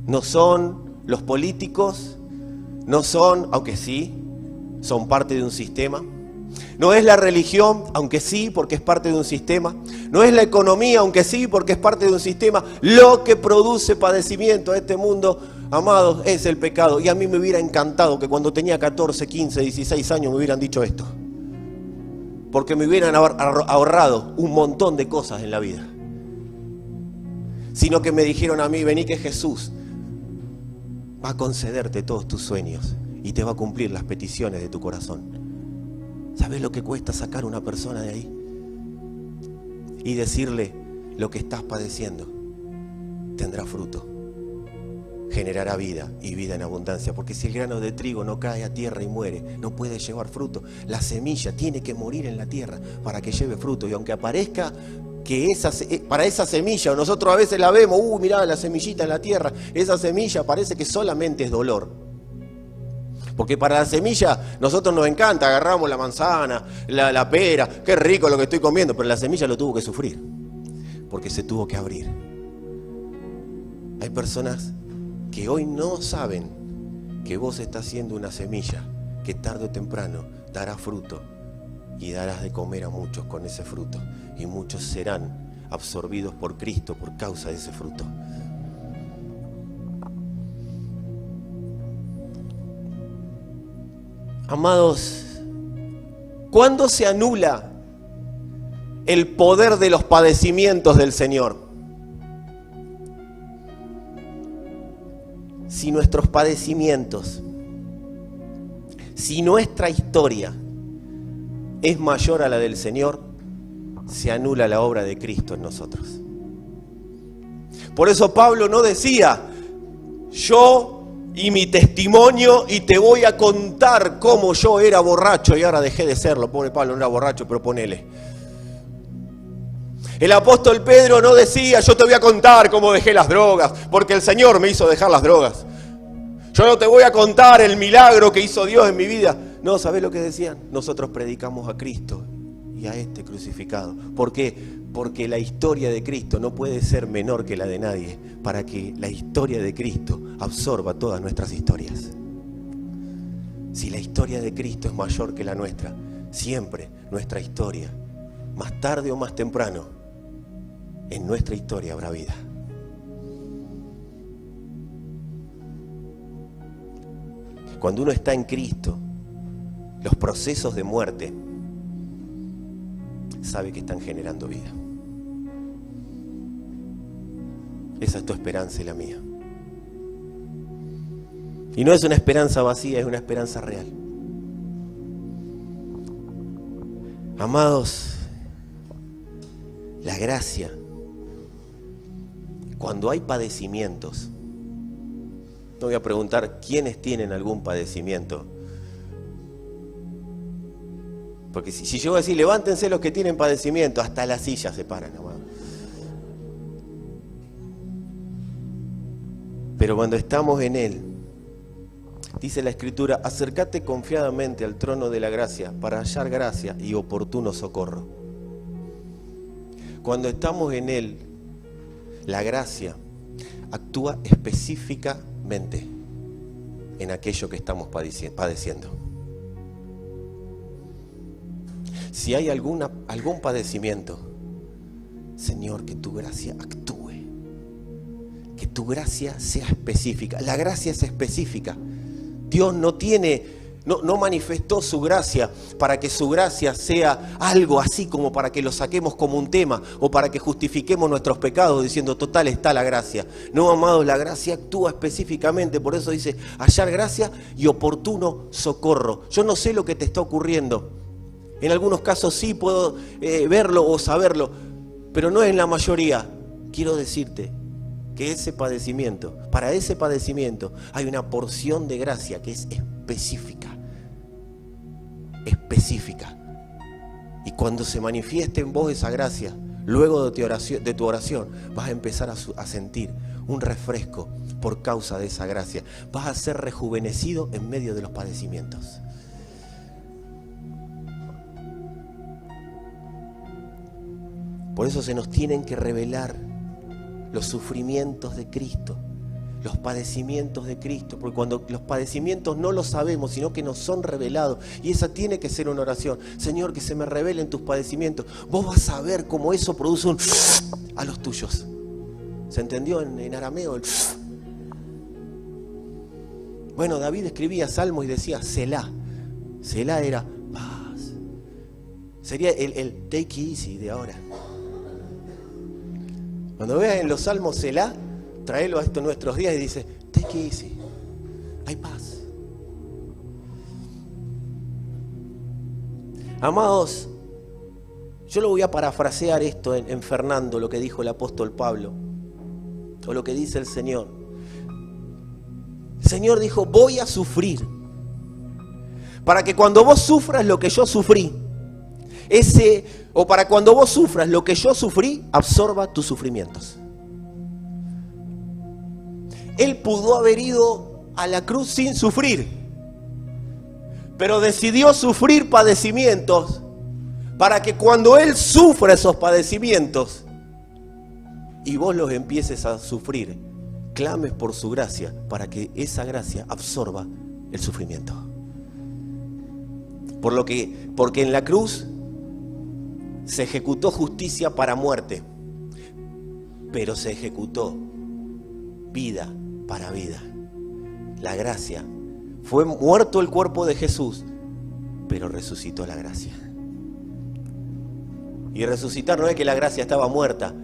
No son los políticos, no son, aunque sí, son parte de un sistema. No es la religión, aunque sí, porque es parte de un sistema. No es la economía, aunque sí, porque es parte de un sistema. Lo que produce padecimiento a este mundo, amados, es el pecado. Y a mí me hubiera encantado que cuando tenía 14, 15, 16 años me hubieran dicho esto. Porque me hubieran ahorrado un montón de cosas en la vida. Sino que me dijeron a mí, vení que Jesús va a concederte todos tus sueños y te va a cumplir las peticiones de tu corazón. ¿Sabes lo que cuesta sacar a una persona de ahí? Y decirle lo que estás padeciendo tendrá fruto, generará vida y vida en abundancia. Porque si el grano de trigo no cae a tierra y muere, no puede llevar fruto. La semilla tiene que morir en la tierra para que lleve fruto. Y aunque aparezca que para esa semilla, nosotros a veces la vemos, mirá la semillita en la tierra, esa semilla parece que solamente es dolor. Porque para la semilla, nosotros nos encanta, agarramos la manzana, la pera, qué rico lo que estoy comiendo, pero la semilla lo tuvo que sufrir, porque se tuvo que abrir. Hay personas que hoy no saben que vos estás siendo una semilla que tarde o temprano dará fruto y darás de comer a muchos con ese fruto, y muchos serán absorbidos por Cristo por causa de ese fruto. Amados, ¿cuándo se anula el poder de los padecimientos del Señor? Si nuestros padecimientos, si nuestra historia es mayor a la del Señor, se anula la obra de Cristo en nosotros. Por eso Pablo no decía, yo y mi testimonio, y te voy a contar cómo yo era borracho y ahora dejé de serlo. Pobre Pablo, no era borracho, pero ponele. El apóstol Pedro no decía, yo te voy a contar cómo dejé las drogas, porque el Señor me hizo dejar las drogas. Yo no te voy a contar el milagro que hizo Dios en mi vida. No, ¿sabés lo que decían? Nosotros predicamos a Cristo y a este crucificado. ¿Por qué? Porque la historia de Cristo no puede ser menor que la de nadie, para que la historia de Cristo absorba todas nuestras historias. Si la historia de Cristo es mayor que la nuestra, siempre nuestra historia, más tarde o más temprano, en nuestra historia habrá vida. Cuando uno está en Cristo, los procesos de muerte sabe que están generando vida. Esa es tu esperanza y la mía. Y no es una esperanza vacía, es una esperanza real. Amados, la gracia, cuando hay padecimientos, No voy a preguntar quiénes tienen algún padecimiento. Porque si yo voy a decir, levántense los que tienen padecimiento, hasta la silla se paran, amado. Pero cuando estamos en Él, dice la Escritura, acércate confiadamente al trono de la gracia para hallar gracia y oportuno socorro. Cuando estamos en Él, la gracia actúa específicamente en aquello que estamos padeciendo. Si hay algún padecimiento, Señor, que tu gracia actúe, que tu gracia sea específica. La gracia es específica. Dios no manifestó su gracia para que su gracia sea algo así como para que lo saquemos como un tema o para que justifiquemos nuestros pecados diciendo total está la gracia. No, amados, la gracia actúa específicamente, por eso dice hallar gracia y oportuno socorro. Yo no sé lo que te está ocurriendo. En algunos casos sí puedo verlo o saberlo, pero no en la mayoría. Quiero decirte que para ese padecimiento hay una porción de gracia que es específica. Y cuando se manifieste en vos esa gracia, luego de tu oración, vas a empezar a sentir un refresco por causa de esa gracia. Vas a ser rejuvenecido en medio de los padecimientos. Por eso se nos tienen que revelar los sufrimientos de Cristo, los padecimientos de Cristo, porque cuando los padecimientos no los sabemos, sino que nos son revelados, y esa tiene que ser una oración. Señor, que se me revelen tus padecimientos. Vos vas a ver cómo eso produce un a los tuyos. ¿Se entendió en arameo? Bueno, David escribía salmos y decía Selah. Selah era paz. Sería el take it easy de ahora. Cuando veas en los salmos Selah, tráelo a estos nuestros días y dice, take it easy, hay paz. Amados, yo lo voy a parafrasear esto en Fernando, lo que dijo el apóstol Pablo, o lo que dice el Señor. El Señor dijo, voy a sufrir, para que cuando vos sufras lo que yo sufrí, para cuando vos sufras lo que yo sufrí, absorba tus sufrimientos. Él pudo haber ido a la cruz sin sufrir, pero decidió sufrir padecimientos para que cuando Él sufra esos padecimientos y vos los empieces a sufrir, clames por su gracia para que esa gracia absorba el sufrimiento. Porque en la cruz se ejecutó justicia para muerte, pero se ejecutó vida para vida. La gracia. Fue muerto el cuerpo de Jesús, pero resucitó la gracia. Y resucitar no es que la gracia estaba muerta,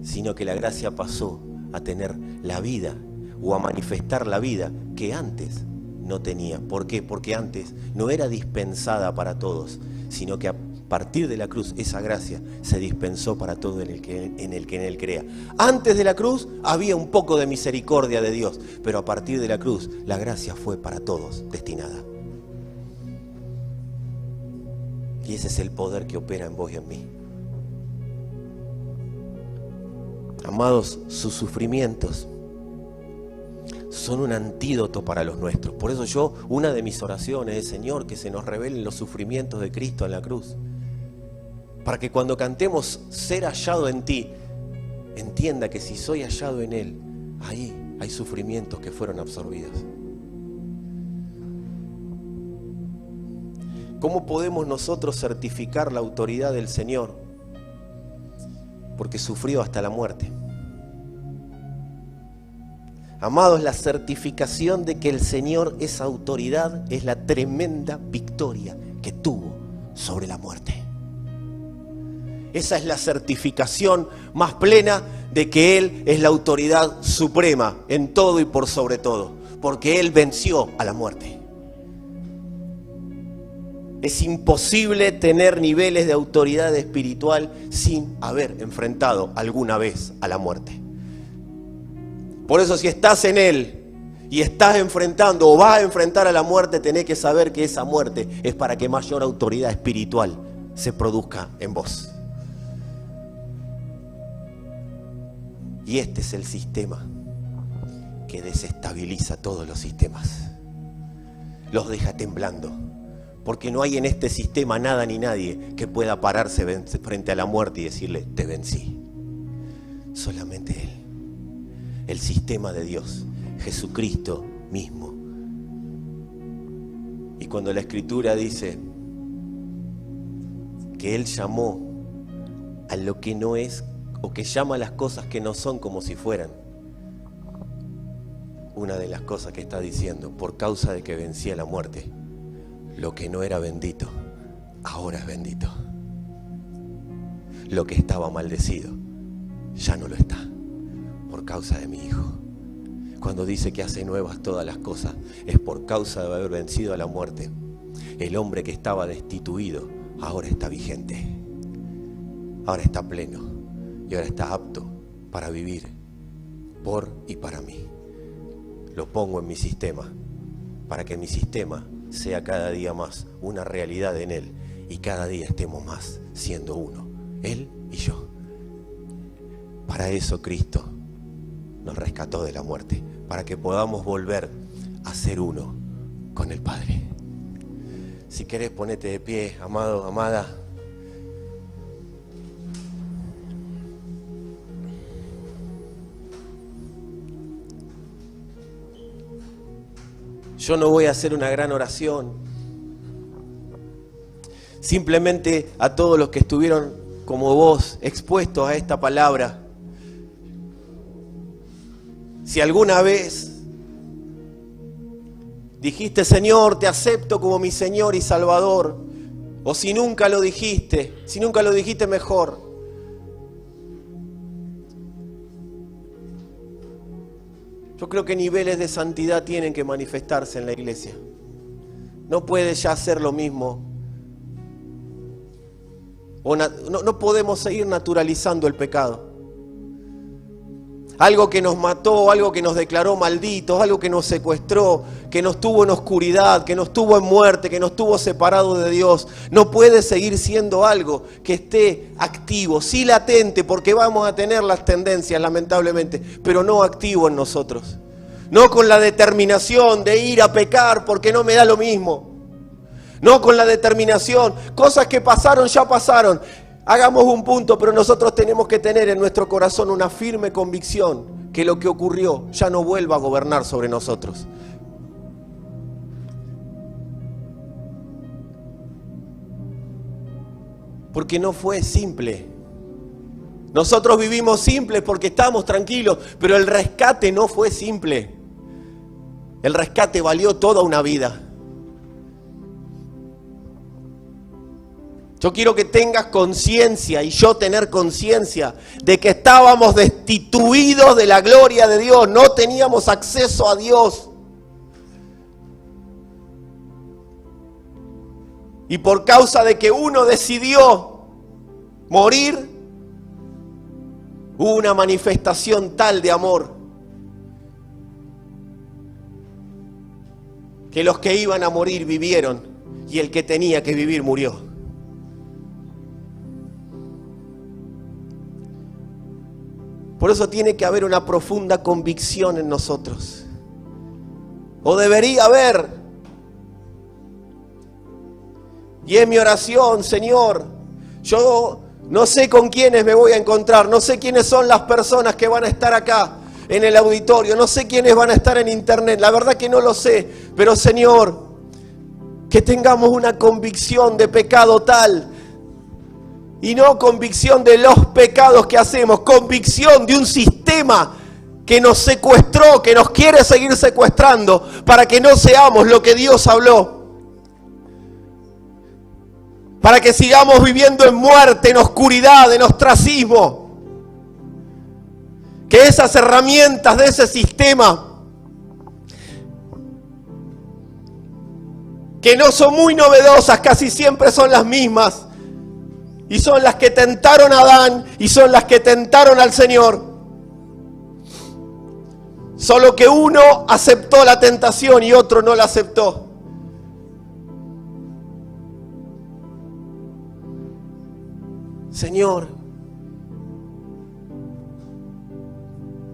sino que la gracia pasó a tener la vida o a manifestar la vida que antes no tenía. ¿Por qué? Porque antes no era dispensada para todos, sino que a partir de la cruz esa gracia se dispensó para todo en el que en él crea. Antes de la cruz había un poco de misericordia de Dios, pero a partir de la cruz la gracia fue para todos destinada. Y ese es el poder que opera en vos y en mí. Amados, sus sufrimientos son un antídoto para los nuestros. Por eso una de mis oraciones es, Señor, que se nos revelen los sufrimientos de Cristo en la cruz. Para que cuando cantemos ser hallado en ti, entienda que si soy hallado en Él, ahí hay sufrimientos que fueron absorbidos. ¿Cómo podemos nosotros certificar la autoridad del Señor? Porque sufrió hasta la muerte. Amados, la certificación de que el Señor es autoridad es la tremenda victoria que tuvo sobre la muerte. Esa es la certificación más plena de que Él es la autoridad suprema en todo y por sobre todo, porque Él venció a la muerte. Es imposible tener niveles de autoridad espiritual sin haber enfrentado alguna vez a la muerte. Por eso, si estás en Él y estás enfrentando o vas a enfrentar a la muerte, tenés que saber que esa muerte es para que mayor autoridad espiritual se produzca en vos. Y este es el sistema que desestabiliza todos los sistemas. Los deja temblando. Porque no hay en este sistema nada ni nadie que pueda pararse frente a la muerte y decirle, te vencí. Solamente Él. El sistema de Dios. Jesucristo mismo. Y cuando la Escritura dice que Él llamó a lo que no es, o que llama a las cosas que no son como si fueran, una de las cosas que está diciendo, por causa de que vencía la muerte, lo que no era bendito, ahora es bendito. Lo que estaba maldecido, ya no lo está, por causa de mi Hijo. Cuando dice que hace nuevas todas las cosas, es por causa de haber vencido a la muerte. El hombre que estaba destituido, ahora está vigente, ahora está pleno y ahora está apto para vivir por y para mí. Lo pongo en mi sistema, para que mi sistema sea cada día más una realidad en Él y cada día estemos más siendo uno, Él y yo. Para eso Cristo nos rescató de la muerte, para que podamos volver a ser uno con el Padre. Si querés, ponete de pie, amado, amada. Yo no voy a hacer una gran oración. Simplemente a todos los que estuvieron como vos expuestos a esta palabra. Si alguna vez dijiste, Señor, te acepto como mi Señor y Salvador, o si nunca lo dijiste mejor. Yo creo que niveles de santidad tienen que manifestarse en la iglesia. No puede ya ser lo mismo. No podemos seguir naturalizando el pecado. Algo que nos mató, algo que nos declaró malditos, algo que nos secuestró, que nos tuvo en oscuridad, que nos tuvo en muerte, que nos tuvo separados de Dios. No puede seguir siendo algo que esté activo, sí latente, porque vamos a tener las tendencias, lamentablemente, pero no activo en nosotros. No con la determinación de ir a pecar porque no me da lo mismo. No con la determinación, cosas que pasaron, ya pasaron. Hagamos un punto, pero nosotros tenemos que tener en nuestro corazón una firme convicción que lo que ocurrió ya no vuelva a gobernar sobre nosotros. Porque no fue simple. Nosotros vivimos simples porque estamos tranquilos, pero el rescate no fue simple. El rescate valió toda una vida. Yo quiero que tengas conciencia y yo tener conciencia de que estábamos destituidos de la gloria de Dios, no teníamos acceso a Dios. Y por causa de que uno decidió morir, hubo una manifestación tal de amor que los que iban a morir vivieron y el que tenía que vivir murió. Por eso tiene que haber una profunda convicción en nosotros. O debería haber. Y es mi oración, Señor. Yo no sé con quiénes me voy a encontrar. No sé quiénes son las personas que van a estar acá en el auditorio. No sé quiénes van a estar en internet. La verdad que no lo sé. Pero Señor, que tengamos una convicción de pecado tal. Y no convicción de los pecados que hacemos, convicción de un sistema que nos secuestró, que nos quiere seguir secuestrando para que no seamos lo que Dios habló. Para que sigamos viviendo en muerte, en oscuridad, en ostracismo. Que esas herramientas de ese sistema, que no son muy novedosas, casi siempre son las mismas. Y son las que tentaron a Adán y son las que tentaron al Señor. Solo que uno aceptó la tentación y otro no la aceptó. Señor,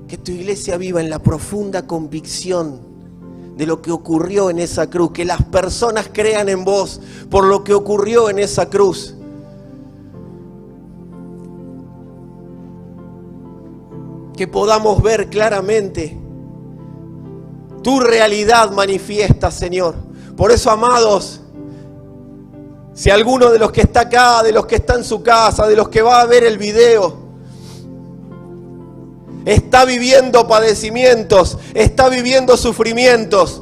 que tu iglesia viva en la profunda convicción de lo que ocurrió en esa cruz, que las personas crean en vos por lo que ocurrió en esa cruz. Que podamos ver claramente tu realidad manifiesta, Señor. Por eso, amados, si alguno de los que está acá, de los que está en su casa, de los que va a ver el video, está viviendo padecimientos, está viviendo sufrimientos,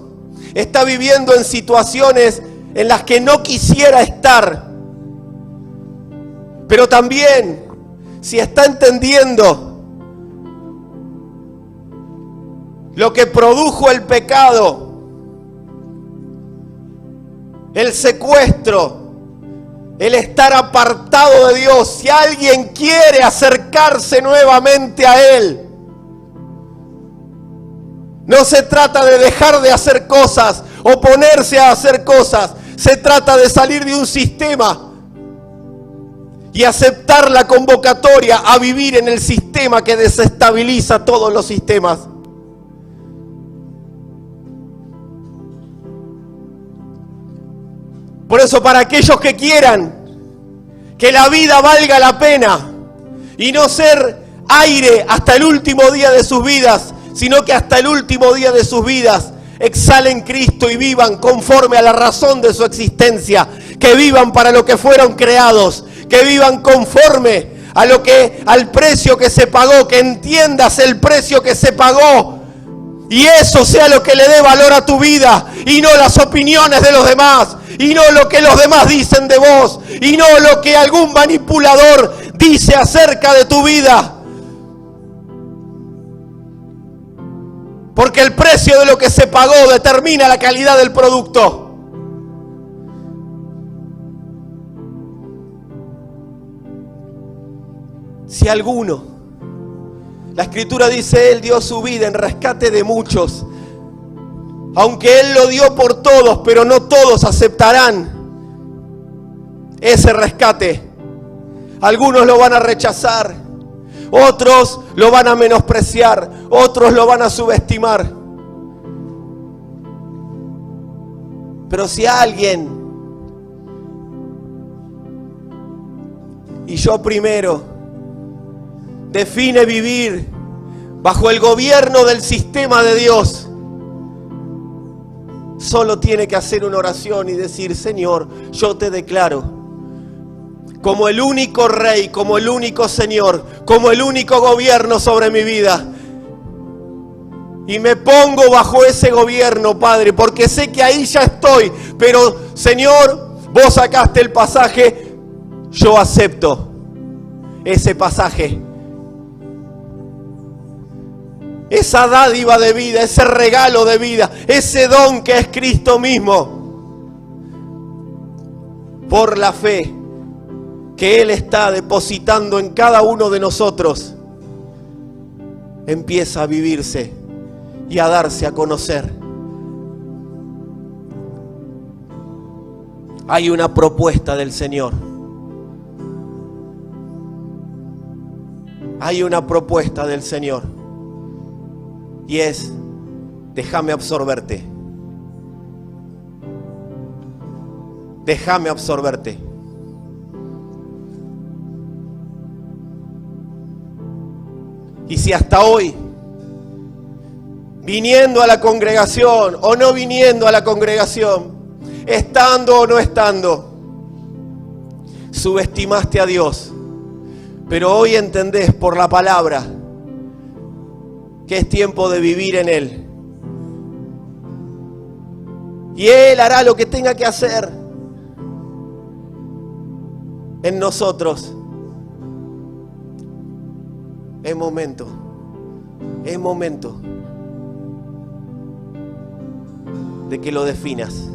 está viviendo en situaciones en las que no quisiera estar, pero también si está entendiendo lo que produjo el pecado, el secuestro, el estar apartado de Dios, si alguien quiere acercarse nuevamente a Él, no se trata de dejar de hacer cosas o ponerse a hacer cosas, se trata de salir de un sistema y aceptar la convocatoria a vivir en el sistema que desestabiliza todos los sistemas. Por eso, para aquellos que quieran que la vida valga la pena y no ser aire hasta el último día de sus vidas, sino que hasta el último día de sus vidas exhalen Cristo y vivan conforme a la razón de su existencia, que vivan para lo que fueron creados, que vivan conforme a al precio que se pagó, que entiendas el precio que se pagó, y eso sea lo que le dé valor a tu vida, y no las opiniones de los demás, y no lo que los demás dicen de vos, y no lo que algún manipulador dice acerca de tu vida. Porque el precio de lo que se pagó determina la calidad del producto. Si alguno, la Escritura dice, Él dio su vida en rescate de muchos. Aunque Él lo dio por todos, pero no todos aceptarán ese rescate. Algunos lo van a rechazar, otros lo van a menospreciar, otros lo van a subestimar. Pero si alguien, y yo primero, define vivir bajo el gobierno del sistema de Dios, solo tiene que hacer una oración y decir, Señor, yo te declaro como el único Rey, como el único Señor, como el único gobierno sobre mi vida. Y me pongo bajo ese gobierno, Padre, porque sé que ahí ya estoy. Pero, Señor, vos sacaste el pasaje, yo acepto ese pasaje. Esa dádiva de vida, ese regalo de vida, ese don que es Cristo mismo. Por la fe que Él está depositando en cada uno de nosotros, empieza a vivirse y a darse a conocer. Hay una propuesta del Señor. Hay una propuesta del Señor. Y es, déjame absorberte. Déjame absorberte. Y si hasta hoy, viniendo a la congregación o no viniendo a la congregación, estando o no estando, subestimaste a Dios, pero hoy entendés por la palabra que es tiempo de vivir en Él. Y Él hará lo que tenga que hacer en nosotros. Es momento de que lo definas,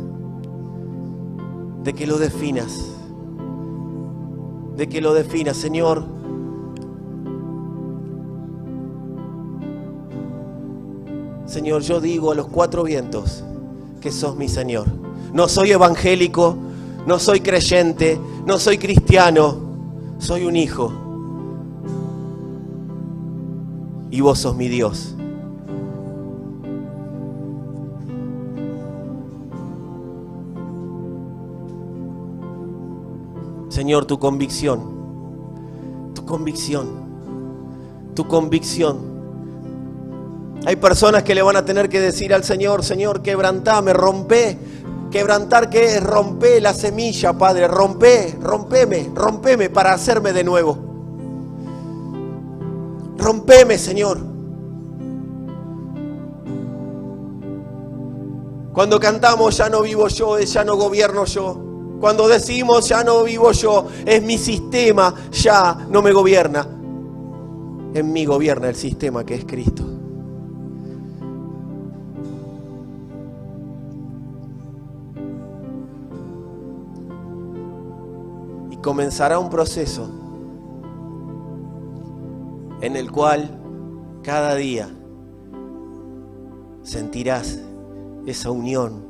de que lo definas, Señor. Señor, yo digo a los cuatro vientos que sos mi Señor. No soy evangélico, no soy creyente, no soy cristiano, soy un hijo. Y vos sos mi Dios. Señor, tu convicción. Hay personas que le van a tener que decir al Señor, Señor, quebrantame, rompé. Quebrantar, ¿qué es? Rompé la semilla, Padre, rompeme para hacerme de nuevo. Rompeme, Señor. Cuando cantamos, ya no vivo yo, ya no gobierno yo. Cuando decimos, ya no vivo yo, es mi sistema, ya no me gobierna. En mí gobierna el sistema que es Cristo. Y comenzará un proceso en el cual cada día sentirás esa unión,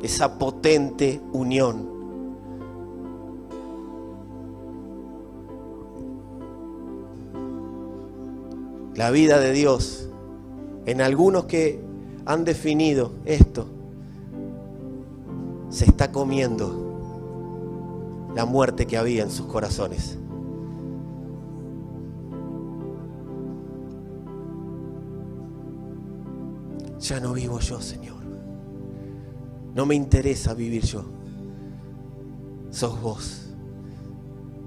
esa potente unión. La vida de Dios, en algunos que han definido esto, se está comiendo la muerte que había en sus corazones. Ya no vivo yo, Señor. No me interesa vivir yo. Sos vos.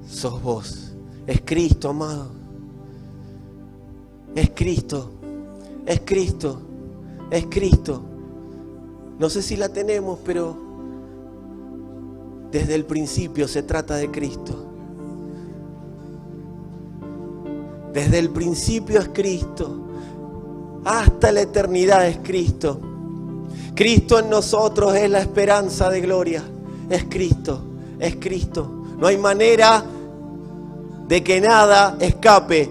Sos vos. Es Cristo, amado. Es Cristo. Es Cristo. Es Cristo. No sé si la tenemos, pero desde el principio se trata de Cristo. Desde el principio es Cristo. Hasta la eternidad es Cristo. Cristo en nosotros es la esperanza de gloria. Es Cristo, es Cristo. No hay manera de que nada escape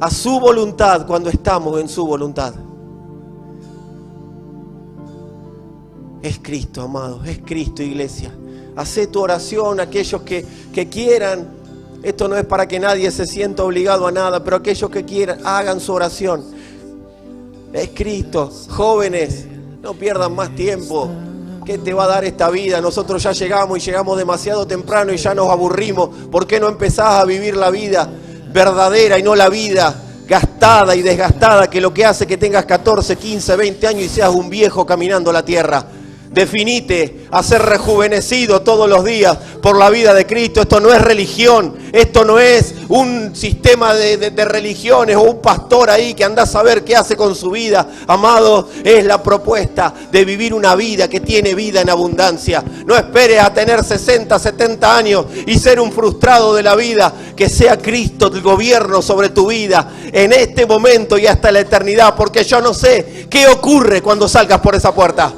a su voluntad cuando estamos en su voluntad. Es Cristo, amados, es Cristo, iglesia. Hacé tu oración, aquellos que quieran. Esto no es para que nadie se sienta obligado a nada, pero aquellos que quieran, hagan su oración. Es Cristo. Jóvenes, no pierdan más tiempo. ¿Qué te va a dar esta vida? Nosotros ya llegamos y llegamos demasiado temprano y ya nos aburrimos. ¿Por qué no empezás a vivir la vida verdadera y no la vida gastada y desgastada, que lo que hace que tengas 14, 15, 20 años y seas un viejo caminando la tierra? Definite a ser rejuvenecido todos los días por la vida de Cristo. Esto no es religión, esto no es un sistema de religiones o un pastor ahí que anda a saber qué hace con su vida. Amado, es la propuesta de vivir una vida que tiene vida en abundancia. No esperes a tener 60, 70 años y ser un frustrado de la vida. Que sea Cristo el gobierno sobre tu vida en este momento y hasta la eternidad, porque yo no sé qué ocurre cuando salgas por esa puerta.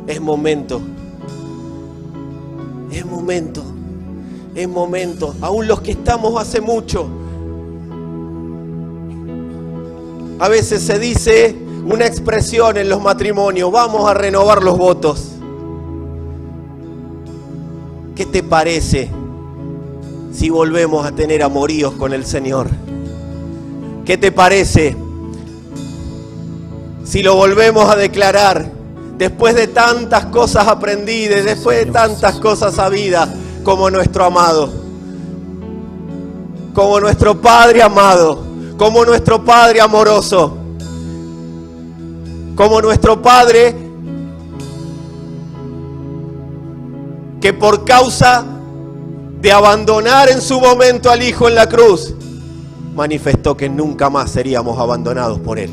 Es momento, aún los que estamos hace mucho. A veces se dice una expresión en los matrimonios: vamos a renovar los votos. ¿Qué te parece si volvemos a tener amoríos con el Señor? ¿Qué te parece si lo volvemos a declarar? Después de tantas cosas aprendidas, después de tantas cosas sabidas, como nuestro amado, como nuestro Padre amado, como nuestro Padre amoroso, como nuestro Padre que por causa de abandonar en su momento al Hijo en la cruz, manifestó que nunca más seríamos abandonados por Él.